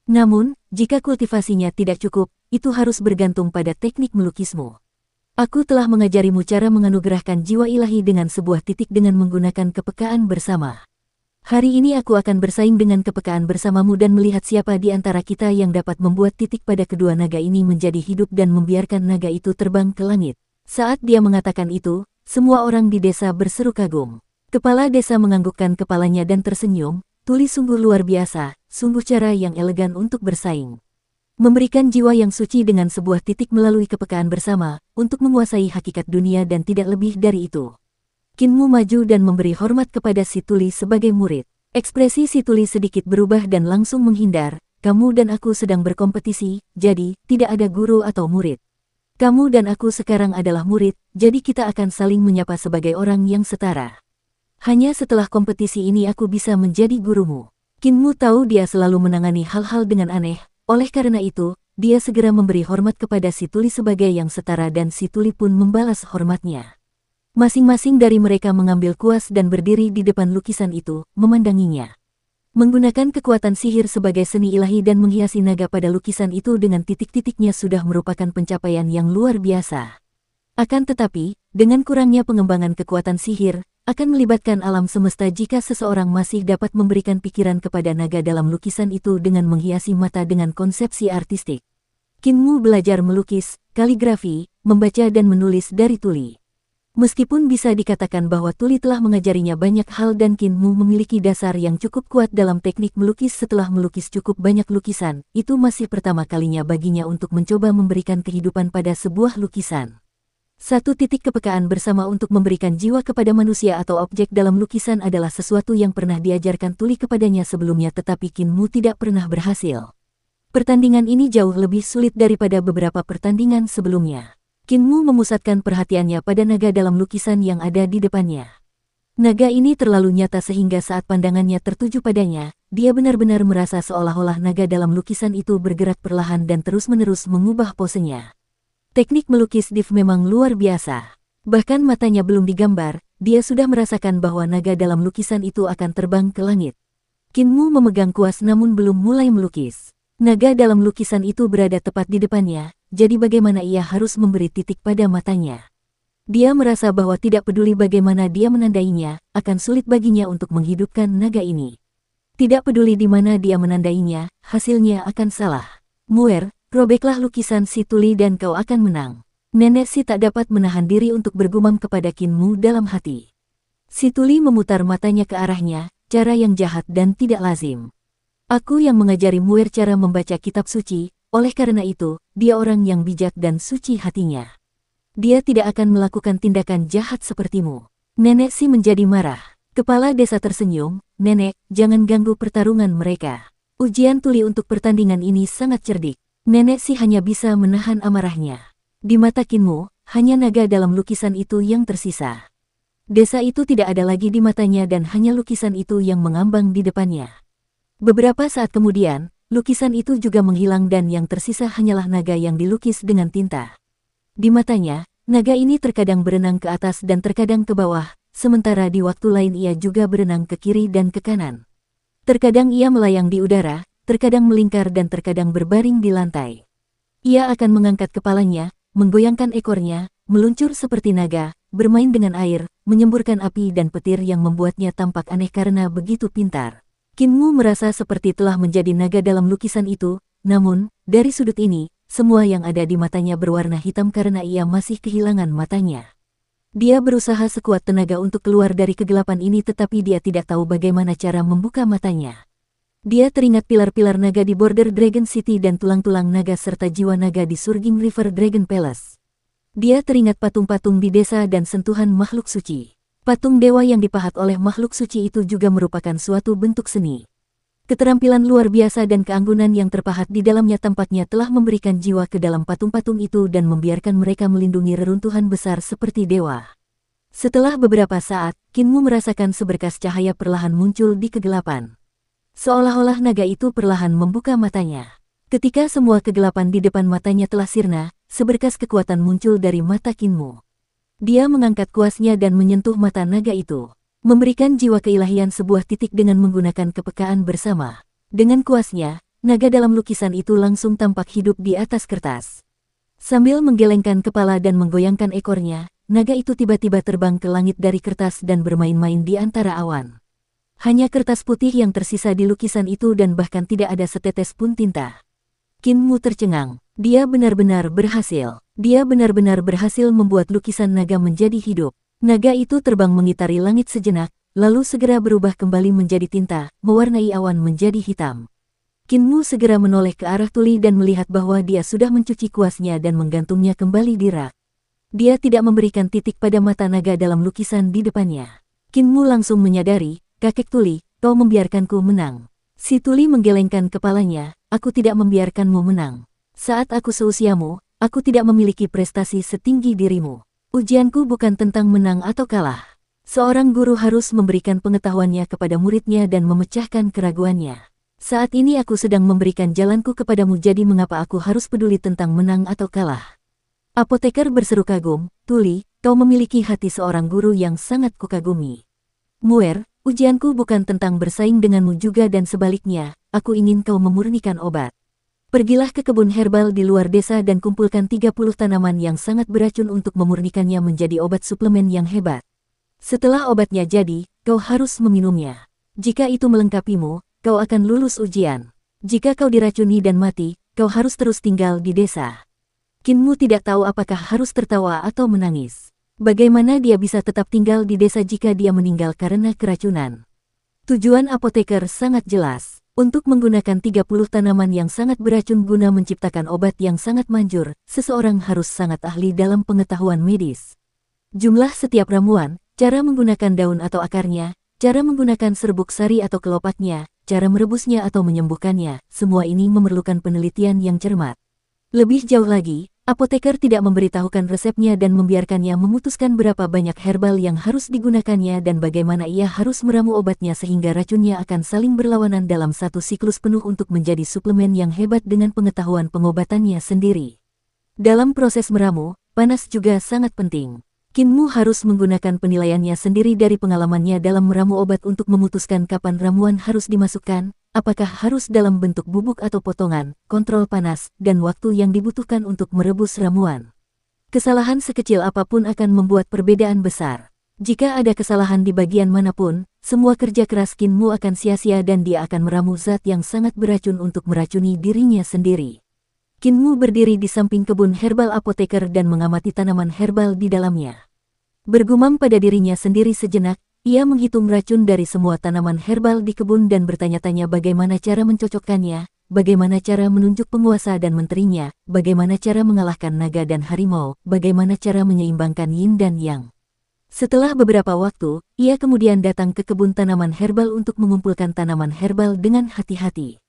Namun, jika kultivasinya tidak cukup, itu harus bergantung pada teknik melukismu. Aku telah mengajarimu cara menganugerahkan jiwa ilahi dengan sebuah titik dengan menggunakan kepekaan bersama. Hari ini aku akan bersaing dengan kepekaan bersamamu dan melihat siapa di antara kita yang dapat membuat titik pada kedua naga ini menjadi hidup dan membiarkan naga itu terbang ke langit. Saat dia mengatakan itu, semua orang di desa berseru kagum. Kepala desa menganggukkan kepalanya dan tersenyum, Tuli sungguh luar biasa, sungguh cara yang elegan untuk bersaing. Memberikan jiwa yang suci dengan sebuah titik melalui kepekaan bersama, untuk menguasai hakikat dunia dan tidak lebih dari itu. Kinmu maju dan memberi hormat kepada si Tuli sebagai murid. Ekspresi si Tuli sedikit berubah dan langsung menghindar, kamu dan aku sedang berkompetisi, jadi tidak ada guru atau murid. Kamu dan aku sekarang adalah murid, jadi kita akan saling menyapa sebagai orang yang setara. Hanya setelah kompetisi ini aku bisa menjadi gurumu. Kinmu tahu dia selalu menangani hal-hal dengan aneh, oleh karena itu, dia segera memberi hormat kepada si Tuli sebagai yang setara dan si Tuli pun membalas hormatnya. Masing-masing dari mereka mengambil kuas dan berdiri di depan lukisan itu, memandanginya. Menggunakan kekuatan sihir sebagai seni ilahi dan menghiasi naga pada lukisan itu dengan titik-titiknya sudah merupakan pencapaian yang luar biasa. Akan tetapi, dengan kurangnya pengembangan kekuatan sihir, akan melibatkan alam semesta jika seseorang masih dapat memberikan pikiran kepada naga dalam lukisan itu dengan menghiasi mata dengan konsepsi artistik. Kinmu belajar melukis, kaligrafi, membaca dan menulis dari Tuli. Meskipun bisa dikatakan bahwa Tuli telah mengajarinya banyak hal dan Kinmu memiliki dasar yang cukup kuat dalam teknik melukis setelah melukis cukup banyak lukisan, itu masih pertama kalinya baginya untuk mencoba memberikan kehidupan pada sebuah lukisan. Satu titik kepekaan bersama untuk memberikan jiwa kepada manusia atau objek dalam lukisan adalah sesuatu yang pernah diajarkan Tuli kepadanya sebelumnya tetapi Kinmu tidak pernah berhasil. Pertandingan ini jauh lebih sulit daripada beberapa pertandingan sebelumnya. Kinmu memusatkan perhatiannya pada naga dalam lukisan yang ada di depannya. Naga ini terlalu nyata sehingga saat pandangannya tertuju padanya, dia benar-benar merasa seolah-olah naga dalam lukisan itu bergerak perlahan dan terus-menerus mengubah posenya. Teknik melukis Div memang luar biasa. Bahkan matanya belum digambar, dia sudah merasakan bahwa naga dalam lukisan itu akan terbang ke langit. Kinmu memegang kuas namun belum mulai melukis. Naga dalam lukisan itu berada tepat di depannya, jadi bagaimana ia harus memberi titik pada matanya. Dia merasa bahwa tidak peduli bagaimana dia menandainya, akan sulit baginya untuk menghidupkan naga ini. Tidak peduli di mana dia menandainya, hasilnya akan salah. Muer, robeklah lukisan si Tuli dan kau akan menang. Nenek si tak dapat menahan diri untuk bergumam kepada Kinmu dalam hati. Si Tuli memutar matanya ke arahnya, cara yang jahat dan tidak lazim. Aku yang mengajari Muer cara membaca kitab suci, oleh karena itu, dia orang yang bijak dan suci hatinya. Dia tidak akan melakukan tindakan jahat sepertimu. Nenek si menjadi marah. Kepala desa tersenyum, nenek, jangan ganggu pertarungan mereka. Ujian Tuli untuk pertandingan ini sangat cerdik. Nenek Si hanya bisa menahan amarahnya. Di mata Kinmu, hanya naga dalam lukisan itu yang tersisa. Desa itu tidak ada lagi di matanya dan hanya lukisan itu yang mengambang di depannya. Beberapa saat kemudian, lukisan itu juga menghilang dan yang tersisa hanyalah naga yang dilukis dengan tinta. Di matanya, naga ini terkadang berenang ke atas dan terkadang ke bawah, sementara di waktu lain ia juga berenang ke kiri dan ke kanan. Terkadang ia melayang di udara, terkadang melingkar dan terkadang berbaring di lantai. Ia akan mengangkat kepalanya, menggoyangkan ekornya, meluncur seperti naga, bermain dengan air, menyemburkan api dan petir yang membuatnya tampak aneh karena begitu pintar. Kinmu merasa seperti telah menjadi naga dalam lukisan itu, namun, dari sudut ini, semua yang ada di matanya berwarna hitam karena ia masih kehilangan matanya. Dia berusaha sekuat tenaga untuk keluar dari kegelapan ini tetapi dia tidak tahu bagaimana cara membuka matanya. Dia teringat pilar-pilar naga di border Dragon City dan tulang-tulang naga serta jiwa naga di Surging River Dragon Palace. Dia teringat patung-patung di desa dan sentuhan makhluk suci. Patung dewa yang dipahat oleh makhluk suci itu juga merupakan suatu bentuk seni. Keterampilan luar biasa dan keanggunan yang terpahat di dalamnya tampaknya telah memberikan jiwa ke dalam patung-patung itu dan membiarkan mereka melindungi reruntuhan besar seperti dewa. Setelah beberapa saat, Kinmu merasakan seberkas cahaya perlahan muncul di kegelapan. Seolah-olah naga itu perlahan membuka matanya. Ketika semua kegelapan di depan matanya telah sirna, seberkas kekuatan muncul dari mata Kinmu. Dia mengangkat kuasnya dan menyentuh mata naga itu. Memberikan jiwa keilahian sebuah titik dengan menggunakan kepekaan bersama. Dengan kuasnya, naga dalam lukisan itu langsung tampak hidup di atas kertas. Sambil menggelengkan kepala dan menggoyangkan ekornya, naga itu tiba-tiba terbang ke langit dari kertas dan bermain-main di antara awan. Hanya kertas putih yang tersisa di lukisan itu dan bahkan tidak ada setetes pun tinta. Kinmu tercengang. Dia benar-benar berhasil. Dia benar-benar berhasil membuat lukisan naga menjadi hidup. Naga itu terbang mengitari langit sejenak, lalu segera berubah kembali menjadi tinta, mewarnai awan menjadi hitam. Kinmu segera menoleh ke arah Tuli dan melihat bahwa dia sudah mencuci kuasnya dan menggantungnya kembali di rak. Dia tidak memberikan titik pada mata naga dalam lukisan di depannya. Kinmu langsung menyadari, kakek Tuli, kau membiarkanku menang. Si Tuli menggelengkan kepalanya, aku tidak membiarkanmu menang. Saat aku seusiamu, aku tidak memiliki prestasi setinggi dirimu. Ujianku bukan tentang menang atau kalah. Seorang guru harus memberikan pengetahuannya kepada muridnya dan memecahkan keraguannya. Saat ini aku sedang memberikan jalanku kepadamu jadi mengapa aku harus peduli tentang menang atau kalah? Apoteker berseru kagum, Tuli, kau memiliki hati seorang guru yang sangat kukagumi. Muer, ujianku bukan tentang bersaing denganmu juga dan sebaliknya, aku ingin kau memurnikan obat. Pergilah ke kebun herbal di luar desa dan kumpulkan 30 tanaman yang sangat beracun untuk memurnikannya menjadi obat suplemen yang hebat. Setelah obatnya jadi, kau harus meminumnya. Jika itu melengkapimu, kau akan lulus ujian. Jika kau diracuni dan mati, kau harus terus tinggal di desa. Kinmu tidak tahu apakah harus tertawa atau menangis. Bagaimana dia bisa tetap tinggal di desa jika dia meninggal karena keracunan? Tujuan apoteker sangat jelas. Untuk menggunakan 30 tanaman yang sangat beracun guna menciptakan obat yang sangat manjur, seseorang harus sangat ahli dalam pengetahuan medis. Jumlah setiap ramuan, cara menggunakan daun atau akarnya, cara menggunakan serbuk sari atau kelopaknya, cara merebusnya atau menyembuhkannya, semua ini memerlukan penelitian yang cermat. Lebih jauh lagi, apoteker tidak memberitahukan resepnya dan membiarkannya memutuskan berapa banyak herbal yang harus digunakannya dan bagaimana ia harus meramu obatnya sehingga racunnya akan saling berlawanan dalam satu siklus penuh untuk menjadi suplemen yang hebat dengan pengetahuan pengobatannya sendiri. Dalam proses meramu, panas juga sangat penting. Kinmu harus menggunakan penilaiannya sendiri dari pengalamannya dalam meramu obat untuk memutuskan kapan ramuan harus dimasukkan, apakah harus dalam bentuk bubuk atau potongan, kontrol panas, dan waktu yang dibutuhkan untuk merebus ramuan. Kesalahan sekecil apapun akan membuat perbedaan besar. Jika ada kesalahan di bagian manapun, semua kerja keras Kinmu akan sia-sia dan dia akan meramu zat yang sangat beracun untuk meracuni dirinya sendiri. Kinmu berdiri di samping kebun herbal apoteker dan mengamati tanaman herbal di dalamnya. Bergumam pada dirinya sendiri sejenak, ia menghitung racun dari semua tanaman herbal di kebun dan bertanya-tanya bagaimana cara mencocokkannya, bagaimana cara menunjuk penguasa dan menterinya, bagaimana cara mengalahkan naga dan harimau, bagaimana cara menyeimbangkan yin dan yang. Setelah beberapa waktu, ia kemudian datang ke kebun tanaman herbal untuk mengumpulkan tanaman herbal dengan hati-hati.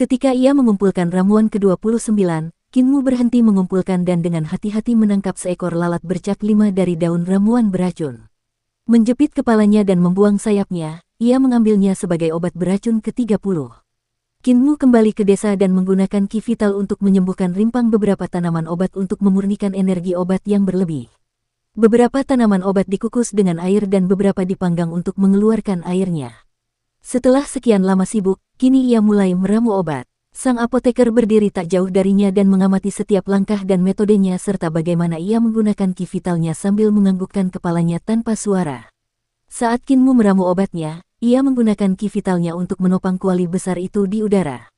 Ketika ia mengumpulkan ramuan ke-29, Kinmu berhenti mengumpulkan dan dengan hati-hati menangkap seekor lalat bercak 5 dari daun ramuan beracun. Menjepit kepalanya dan membuang sayapnya, ia mengambilnya sebagai obat beracun ke-30. Kinmu kembali ke desa dan menggunakan Ki Vital untuk menyembuhkan rimpang beberapa tanaman obat untuk memurnikan energi obat yang berlebih. Beberapa tanaman obat dikukus dengan air dan beberapa dipanggang untuk mengeluarkan airnya. Setelah sekian lama sibuk, kini ia mulai meramu obat. Sang apoteker berdiri tak jauh darinya dan mengamati setiap langkah dan metodenya serta bagaimana ia menggunakan Ki Vitalnya sambil menganggukkan kepalanya tanpa suara. Saat Kinmu meramu obatnya, ia menggunakan Ki Vitalnya untuk menopang kuali besar itu di udara.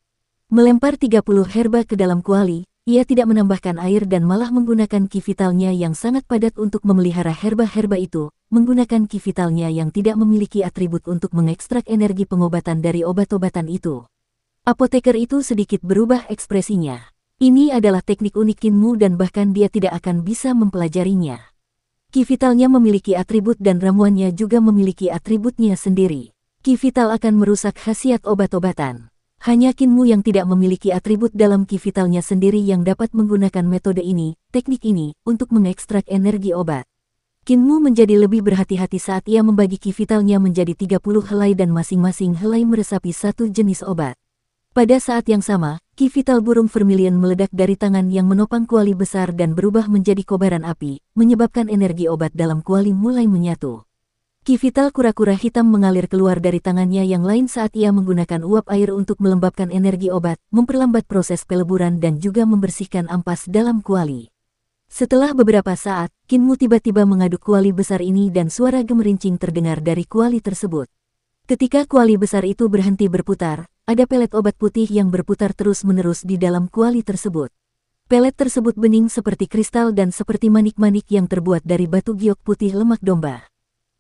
Melempar 30 herba ke dalam kuali, ia tidak menambahkan air dan malah menggunakan Ki Vitalnya yang sangat padat untuk memelihara herba-herba itu, menggunakan Ki Vitalnya yang tidak memiliki atribut untuk mengekstrak energi pengobatan dari obat-obatan itu. Apoteker itu sedikit berubah ekspresinya. Ini adalah teknik unik Kinmu dan bahkan dia tidak akan bisa mempelajarinya. Ki Vitalnya memiliki atribut dan ramuannya juga memiliki atributnya sendiri. Ki Vital akan merusak khasiat obat-obatan. Hanya Kinmu yang tidak memiliki atribut dalam Ki Vitalnya sendiri yang dapat menggunakan metode ini, teknik ini, untuk mengekstrak energi obat. Kinmu menjadi lebih berhati-hati saat ia membagi Ki Vitalnya menjadi 30 helai dan masing-masing helai meresapi satu jenis obat. Pada saat yang sama, Ki Vital burung vermilion meledak dari tangan yang menopang kuali besar dan berubah menjadi kobaran api, menyebabkan energi obat dalam kuali mulai menyatu. Ki Vital kura-kura hitam mengalir keluar dari tangannya yang lain saat ia menggunakan uap air untuk melembabkan energi obat, memperlambat proses peleburan dan juga membersihkan ampas dalam kuali. Setelah beberapa saat, Kinmu tiba-tiba mengaduk kuali besar ini dan suara gemerincing terdengar dari kuali tersebut. Ketika kuali besar itu berhenti berputar, ada pelet obat putih yang berputar terus-menerus di dalam kuali tersebut. Pelet tersebut bening seperti kristal dan seperti manik-manik yang terbuat dari batu giok putih lemak domba.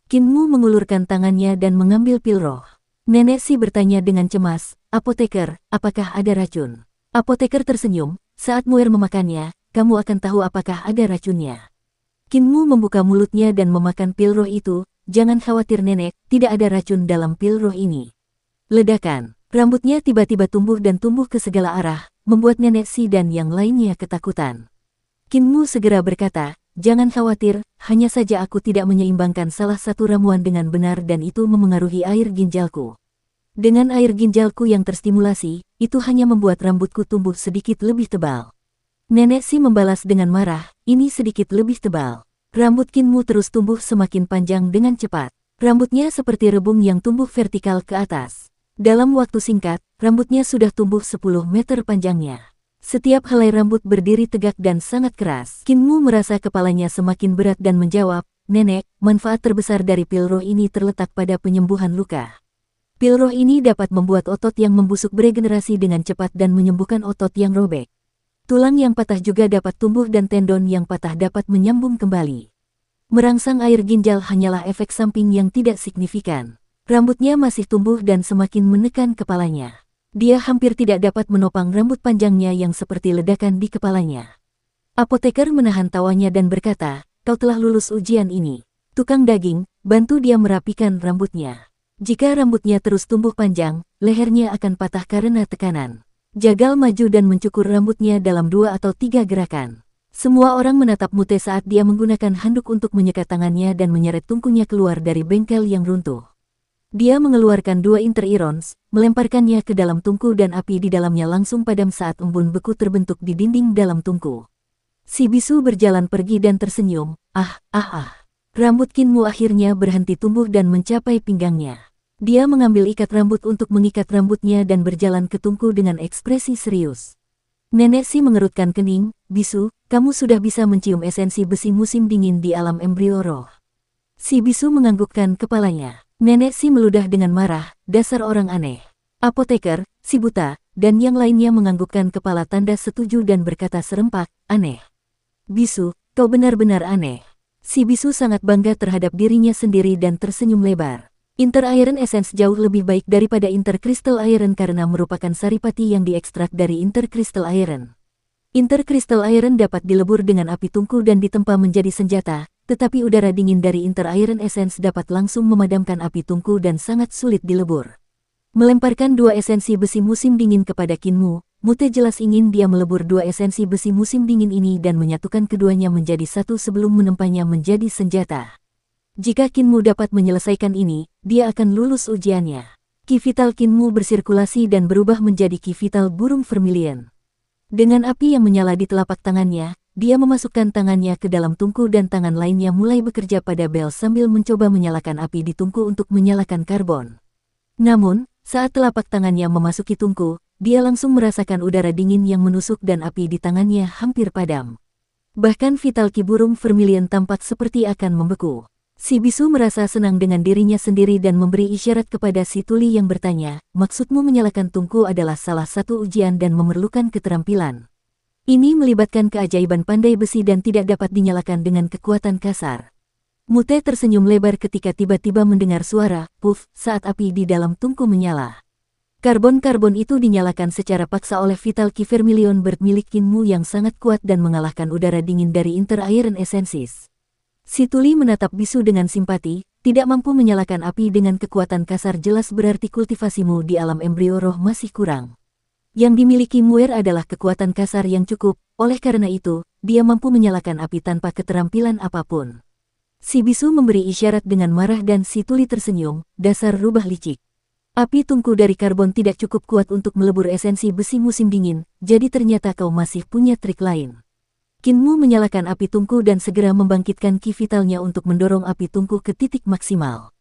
Kinmu mengulurkan tangannya dan mengambil pil roh. Nenek Si bertanya dengan cemas, "Apoteker, apakah ada racun?" Apoteker tersenyum, "Saat Muir memakannya, kamu akan tahu apakah ada racunnya." Kinmu membuka mulutnya dan memakan pil roh itu. "Jangan khawatir nenek, tidak ada racun dalam pil roh ini." Ledakan. Rambutnya tiba-tiba tumbuh dan tumbuh ke segala arah, membuat Nenek Si dan yang lainnya ketakutan. Kinmu segera berkata, "Jangan khawatir, hanya saja aku tidak menyeimbangkan salah satu ramuan dengan benar dan itu memengaruhi air ginjalku. Dengan air ginjalku yang terstimulasi, itu hanya membuat rambutku tumbuh sedikit lebih tebal." Nenek Si membalas dengan marah, "Ini sedikit lebih tebal." Rambut Kinmu terus tumbuh semakin panjang dengan cepat. Rambutnya seperti rebung yang tumbuh vertikal ke atas. Dalam waktu singkat, rambutnya sudah tumbuh 10 meter panjangnya. Setiap helai rambut berdiri tegak dan sangat keras. Kinmu merasa kepalanya semakin berat dan menjawab, "Nenek, manfaat terbesar dari pil roh ini terletak pada penyembuhan luka. Pil roh ini dapat membuat otot yang membusuk beregenerasi dengan cepat dan menyembuhkan otot yang robek. Tulang yang patah juga dapat tumbuh dan tendon yang patah dapat menyambung kembali. Merangsang air ginjal hanyalah efek samping yang tidak signifikan." Rambutnya masih tumbuh dan semakin menekan kepalanya. Dia hampir tidak dapat menopang rambut panjangnya yang seperti ledakan di kepalanya. Apoteker menahan tawanya dan berkata, "Kau telah lulus ujian ini. Tukang daging, bantu dia merapikan rambutnya. Jika rambutnya terus tumbuh panjang, lehernya akan patah karena tekanan." Jagal maju dan mencukur rambutnya dalam 2 atau 3 gerakan. Semua orang menatap Mute saat dia menggunakan handuk untuk menyekat tangannya dan menyeret tungkunya keluar dari bengkel yang runtuh. Dia mengeluarkan 2 interirons, melemparkannya ke dalam tungku dan api di dalamnya langsung padam saat embun beku terbentuk di dinding dalam tungku. Si bisu berjalan pergi dan tersenyum, ah. Rambut Kinmu akhirnya berhenti tumbuh dan mencapai pinggangnya. Dia mengambil ikat rambut untuk mengikat rambutnya dan berjalan ke tungku dengan ekspresi serius. Nenek Si mengerutkan kening, "Bisu, kamu sudah bisa mencium esensi besi musim dingin di alam embrio roh." Si bisu menganggukkan kepalanya. Nenek Si meludah dengan marah, "Dasar orang aneh." Apoteker, si buta, dan yang lainnya menganggukkan kepala tanda setuju dan berkata serempak, "Aneh. Bisu, kau benar-benar aneh." Si bisu sangat bangga terhadap dirinya sendiri dan tersenyum lebar. Inter Iron Essence jauh lebih baik daripada Inter Crystal Iron karena merupakan saripati yang diekstrak dari Inter Crystal Iron. Inter Crystal Iron dapat dilebur dengan api tungku dan ditempa menjadi senjata, tetapi udara dingin dari Inter Iron Essence dapat langsung memadamkan api tungku dan sangat sulit dilebur. Melemparkan dua esensi besi musim dingin kepada Kinmu, Mute jelas ingin dia melebur dua esensi besi musim dingin ini dan menyatukan keduanya menjadi satu sebelum menempanya menjadi senjata. Jika Kinmu dapat menyelesaikan ini, dia akan lulus ujiannya. Ki vital Kinmu bersirkulasi dan berubah menjadi ki vital burung vermilion. Dengan api yang menyala di telapak tangannya, dia memasukkan tangannya ke dalam tungku dan tangan lainnya mulai bekerja pada bel sambil mencoba menyalakan api di tungku untuk menyalakan karbon. Namun, saat telapak tangannya memasuki tungku, dia langsung merasakan udara dingin yang menusuk dan api di tangannya hampir padam. Bahkan vital ki burung vermilion tampak seperti akan membeku. Si bisu merasa senang dengan dirinya sendiri dan memberi isyarat kepada si tuli yang bertanya, maksudmu menyalakan tungku adalah salah satu ujian dan memerlukan keterampilan. Ini melibatkan keajaiban pandai besi dan tidak dapat dinyalakan dengan kekuatan kasar. Mute tersenyum lebar ketika tiba-tiba mendengar suara, puff, saat api di dalam tungku menyala. Karbon-karbon itu dinyalakan secara paksa oleh vital ki vermilion bird milik Kinmu yang sangat kuat dan mengalahkan udara dingin dari Inter Iron Essences. Si tuli menatap bisu dengan simpati, tidak mampu menyalakan api dengan kekuatan kasar jelas berarti kultivasimu di alam embrio roh masih kurang. Yang dimiliki Muir adalah kekuatan kasar yang cukup, oleh karena itu, dia mampu menyalakan api tanpa keterampilan apapun. Si bisu memberi isyarat dengan marah dan si tuli tersenyum, dasar rubah licik. Api tungku dari karbon tidak cukup kuat untuk melebur esensi besi musim dingin, jadi ternyata kau masih punya trik lain. Kinmu menyalakan api tungku dan segera membangkitkan ki vitalnya untuk mendorong api tungku ke titik maksimal.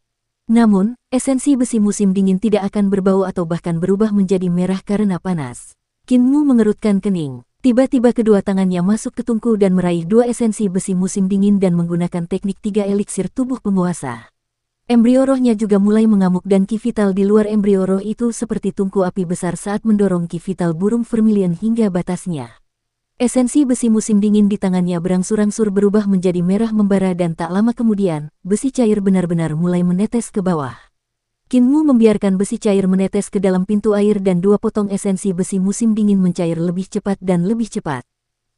Namun, esensi besi musim dingin tidak akan berbau atau bahkan berubah menjadi merah karena panas. Kinmu mengerutkan kening. Tiba-tiba kedua tangannya masuk ke tungku dan meraih dua esensi besi musim dingin dan menggunakan teknik 3 eliksir tubuh penguasa. Embrio rohnya juga mulai mengamuk dan ki vital di luar embrio roh itu seperti tungku api besar saat mendorong ki vital burung vermilion hingga batasnya. Esensi besi musim dingin di tangannya berangsur-angsur berubah menjadi merah membara dan tak lama kemudian, besi cair benar-benar mulai menetes ke bawah. Kinmu membiarkan besi cair menetes ke dalam pintu air dan dua potong esensi besi musim dingin mencair lebih cepat dan lebih cepat.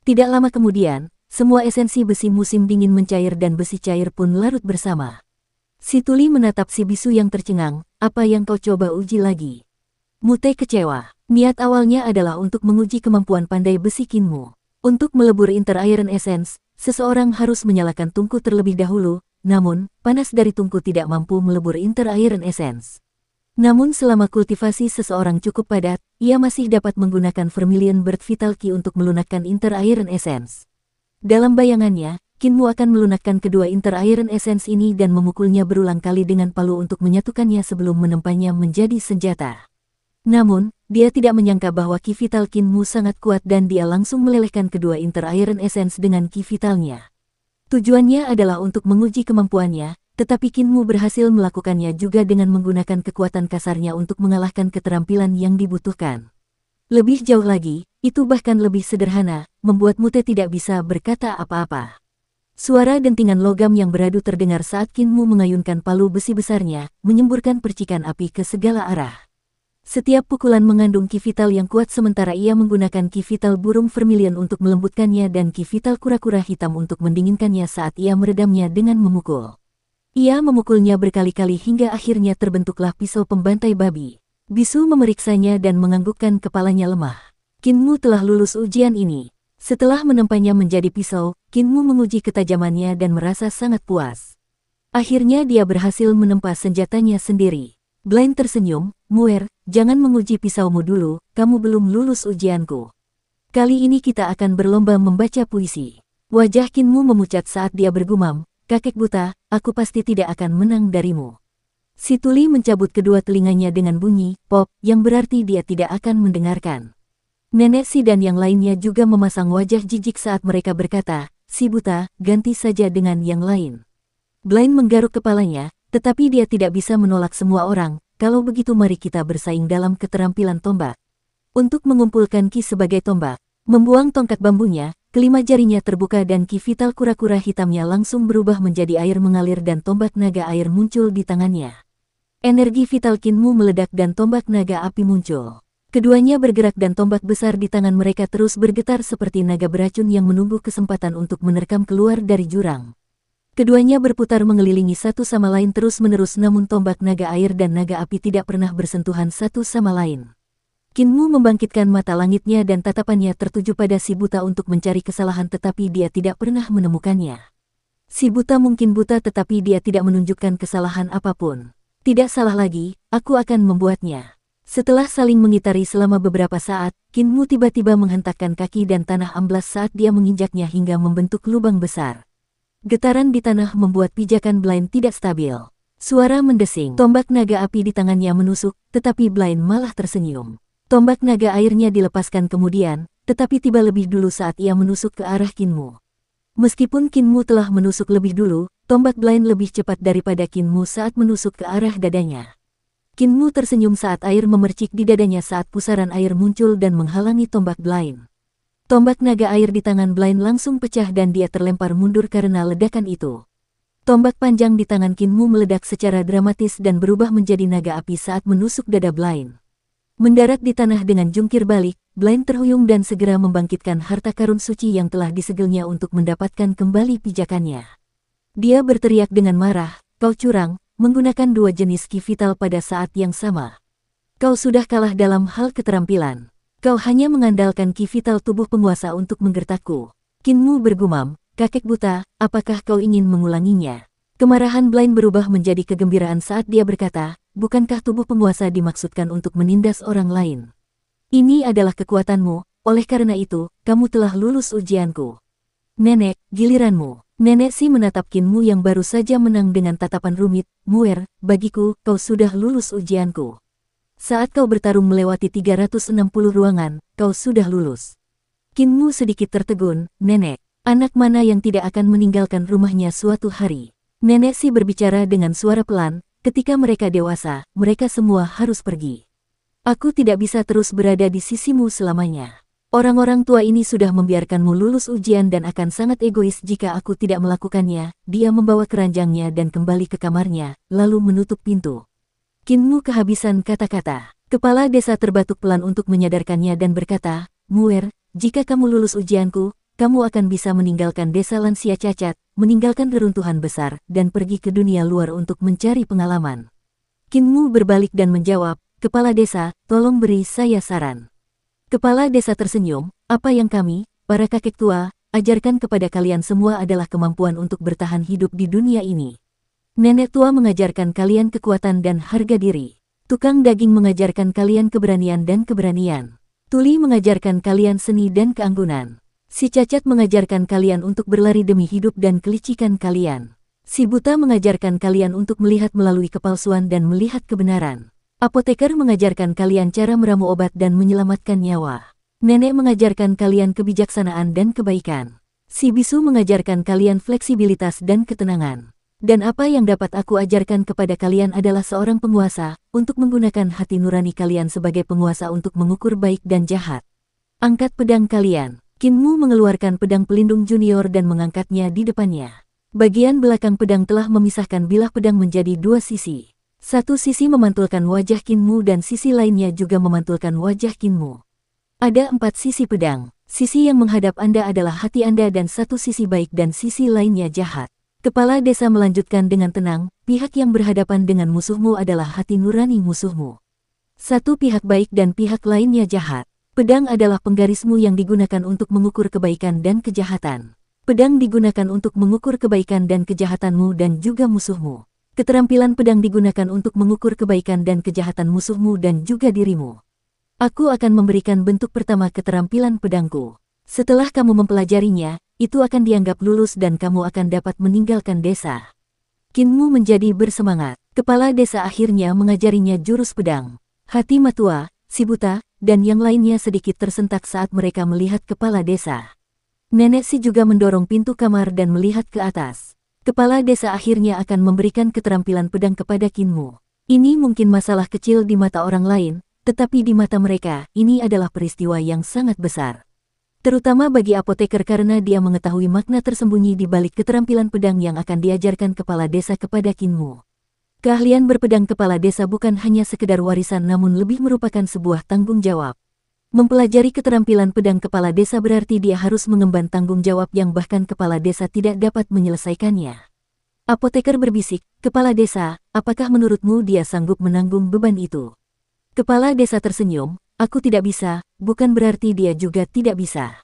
Tidak lama kemudian, semua esensi besi musim dingin mencair dan besi cair pun larut bersama. Si tuli menatap si bisu yang tercengang, apa yang kau coba uji lagi? Mute kecewa. Niat awalnya adalah untuk menguji kemampuan pandai besi Kinmu. Untuk melebur Inter Iron Essence, seseorang harus menyalakan tungku terlebih dahulu, namun, panas dari tungku tidak mampu melebur Inter Iron Essence. Namun selama kultivasi seseorang cukup padat, ia masih dapat menggunakan Vermilion Bird Vital Ki untuk melunakkan Inter Iron Essence. Dalam bayangannya, Kinmu akan melunakkan kedua Inter Iron Essence ini dan memukulnya berulang kali dengan palu untuk menyatukannya sebelum menempanya menjadi senjata. Namun, dia tidak menyangka bahwa ki vital Kinmu sangat kuat dan dia langsung melelehkan kedua Inter Iron Essence dengan ki vitalnya. Tujuannya adalah untuk menguji kemampuannya, tetapi Kinmu berhasil melakukannya juga dengan menggunakan kekuatan kasarnya untuk mengalahkan keterampilan yang dibutuhkan. Lebih jauh lagi, itu bahkan lebih sederhana, membuat Mute tidak bisa berkata apa-apa. Suara dentingan logam yang beradu terdengar saat Kinmu mengayunkan palu besi besarnya, menyemburkan percikan api ke segala arah. Setiap pukulan mengandung ki vital yang kuat sementara ia menggunakan ki vital burung vermilion untuk melembutkannya dan ki vital kura-kura hitam untuk mendinginkannya saat ia meredamnya dengan memukul. Ia memukulnya berkali-kali hingga akhirnya terbentuklah pisau pembantai babi. Bisu memeriksanya dan menganggukkan kepalanya lemah. Kinmu telah lulus ujian ini. Setelah menempanya menjadi pisau, Kinmu menguji ketajamannya dan merasa sangat puas. Akhirnya dia berhasil menempa senjatanya sendiri. Blind tersenyum, Muir, jangan menguji pisaumu dulu, kamu belum lulus ujianku. Kali ini kita akan berlomba membaca puisi. Wajah Kinmu memucat saat dia bergumam, kakek buta, aku pasti tidak akan menang darimu. Si tuli mencabut kedua telinganya dengan bunyi, pop, yang berarti dia tidak akan mendengarkan. Nenek si dan yang lainnya juga memasang wajah jijik saat mereka berkata, si buta, ganti saja dengan yang lain. Blind menggaruk kepalanya, tetapi dia tidak bisa menolak semua orang, kalau begitu mari kita bersaing dalam keterampilan tombak. Untuk mengumpulkan ki sebagai tombak, membuang tongkat bambunya, kelima jarinya terbuka dan ki vital kura-kura hitamnya langsung berubah menjadi air mengalir dan tombak naga air muncul di tangannya. Energi vital Kinmu meledak dan tombak naga api muncul. Keduanya bergerak dan tombak besar di tangan mereka terus bergetar seperti naga beracun yang menunggu kesempatan untuk menerkam keluar dari jurang. Keduanya berputar mengelilingi satu sama lain terus-menerus, namun tombak naga air dan naga api tidak pernah bersentuhan satu sama lain. Kinmu membangkitkan mata langitnya dan tatapannya tertuju pada si buta untuk mencari kesalahan, tetapi dia tidak pernah menemukannya. Si buta mungkin buta, tetapi dia tidak menunjukkan kesalahan apapun. Tidak salah lagi, aku akan membuatnya. Setelah saling mengitari selama beberapa saat, Kinmu tiba-tiba menghentakkan kaki dan tanah amblas saat dia menginjaknya hingga membentuk lubang besar. Getaran di tanah membuat pijakan Blaine tidak stabil. Suara mendesing. Tombak naga api di tangannya menusuk, tetapi Blaine malah tersenyum. Tombak naga airnya dilepaskan kemudian, tetapi tiba lebih dulu saat ia menusuk ke arah Kinmu. Meskipun Kinmu telah menusuk lebih dulu, tombak Blaine lebih cepat daripada Kinmu saat menusuk ke arah dadanya. Kinmu tersenyum saat air memercik di dadanya saat pusaran air muncul dan menghalangi tombak Blaine. Tombak naga air di tangan Blaine langsung pecah dan dia terlempar mundur karena ledakan itu. Tombak panjang di tangan Kinmu meledak secara dramatis dan berubah menjadi naga api saat menusuk dada Blaine. Mendarat di tanah dengan jungkir balik, Blaine terhuyung dan segera membangkitkan harta karun suci yang telah disegelnya untuk mendapatkan kembali pijakannya. Dia berteriak dengan marah, "Kau curang, menggunakan dua jenis ki vital pada saat yang sama. Kau sudah kalah dalam hal keterampilan. Kau hanya mengandalkan ki vital tubuh penguasa untuk menggertakku." Kinmu bergumam, "Kakek buta, apakah kau ingin mengulanginya?" Kemarahan Blaine berubah menjadi kegembiraan saat dia berkata, "Bukankah tubuh penguasa dimaksudkan untuk menindas orang lain? Ini adalah kekuatanmu, oleh karena itu, kamu telah lulus ujianku." "Nenek, giliranmu." Nenek Si menatap Kinmu yang baru saja menang dengan tatapan rumit, "Muer, bagiku, kau sudah lulus ujianku. Saat kau bertarung melewati 360 ruangan, kau sudah lulus." Kinmu sedikit tertegun, "Nenek, anak mana yang tidak akan meninggalkan rumahnya suatu hari?" Nenek Si berbicara dengan suara pelan, "Ketika mereka dewasa, mereka semua harus pergi. Aku tidak bisa terus berada di sisimu selamanya. Orang-orang tua ini sudah membiarkanmu lulus ujian dan akan sangat egois jika aku tidak melakukannya." Dia membawa keranjangnya dan kembali ke kamarnya, lalu menutup pintu. Kinmu kehabisan kata-kata. Kepala desa terbatuk pelan untuk menyadarkannya dan berkata, "Muer, jika kamu lulus ujianku, kamu akan bisa meninggalkan desa lansia cacat, meninggalkan reruntuhan besar, dan pergi ke dunia luar untuk mencari pengalaman." Kinmu berbalik dan menjawab, "Kepala desa, tolong beri saya saran." Kepala desa tersenyum, "Apa yang kami, para kakek tua, ajarkan kepada kalian semua adalah kemampuan untuk bertahan hidup di dunia ini. Nenek tua mengajarkan kalian kekuatan dan harga diri. Tukang daging mengajarkan kalian keberanian dan keberanian. Tuli mengajarkan kalian seni dan keanggunan. Si cacat mengajarkan kalian untuk berlari demi hidup dan kelicikan kalian. Si buta mengajarkan kalian untuk melihat melalui kepalsuan dan melihat kebenaran. Apoteker mengajarkan kalian cara meramu obat dan menyelamatkan nyawa. Nenek mengajarkan kalian kebijaksanaan dan kebaikan. Si bisu mengajarkan kalian fleksibilitas dan ketenangan. Dan apa yang dapat aku ajarkan kepada kalian adalah seorang penguasa, untuk menggunakan hati nurani kalian sebagai penguasa untuk mengukur baik dan jahat. Angkat pedang kalian." Kinmu mengeluarkan pedang pelindung junior dan mengangkatnya di depannya. Bagian belakang pedang telah memisahkan bilah pedang menjadi dua sisi. Satu sisi memantulkan wajah Kinmu dan sisi lainnya juga memantulkan wajah Kinmu. Ada 4 sisi pedang. Sisi yang menghadap Anda adalah hati Anda dan satu sisi baik dan sisi lainnya jahat. Kepala desa melanjutkan dengan tenang, "Pihak yang berhadapan dengan musuhmu adalah hati nurani musuhmu. Satu pihak baik dan pihak lainnya jahat. Pedang adalah penggarismu yang digunakan untuk mengukur kebaikan dan kejahatan. Pedang digunakan untuk mengukur kebaikan dan kejahatanmu dan juga musuhmu. Keterampilan pedang digunakan untuk mengukur kebaikan dan kejahatan musuhmu dan juga dirimu. Aku akan memberikan bentuk pertama keterampilan pedangku. Setelah kamu mempelajarinya, itu akan dianggap lulus dan kamu akan dapat meninggalkan desa." Kinmu menjadi bersemangat. Kepala desa akhirnya mengajarinya jurus pedang. Hati Matua, si buta, dan yang lainnya sedikit tersentak saat mereka melihat kepala desa. Nenek Si juga mendorong pintu kamar dan melihat ke atas. Kepala desa akhirnya akan memberikan keterampilan pedang kepada Kinmu. Ini mungkin masalah kecil di mata orang lain, tetapi di mata mereka, ini adalah peristiwa yang sangat besar. Terutama bagi apoteker karena dia mengetahui makna tersembunyi di balik keterampilan pedang yang akan diajarkan kepala desa kepada Kinmu. Keahlian berpedang kepala desa bukan hanya sekedar warisan namun lebih merupakan sebuah tanggung jawab. Mempelajari keterampilan pedang kepala desa berarti dia harus mengemban tanggung jawab yang bahkan kepala desa tidak dapat menyelesaikannya. Apoteker berbisik, "Kepala desa, apakah menurutmu dia sanggup menanggung beban itu?" Kepala desa tersenyum, "Aku tidak bisa, bukan berarti dia juga tidak bisa.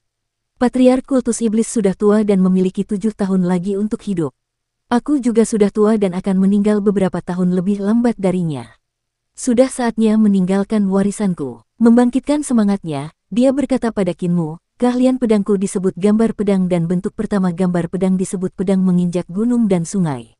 Patriark kultus iblis sudah tua dan memiliki 7 tahun lagi untuk hidup. Aku juga sudah tua dan akan meninggal beberapa tahun lebih lambat darinya. Sudah saatnya meninggalkan warisanku." Membangkitkan semangatnya, dia berkata pada Kinmu, "Keahlian pedangku disebut gambar pedang dan bentuk pertama gambar pedang disebut pedang menginjak gunung dan sungai.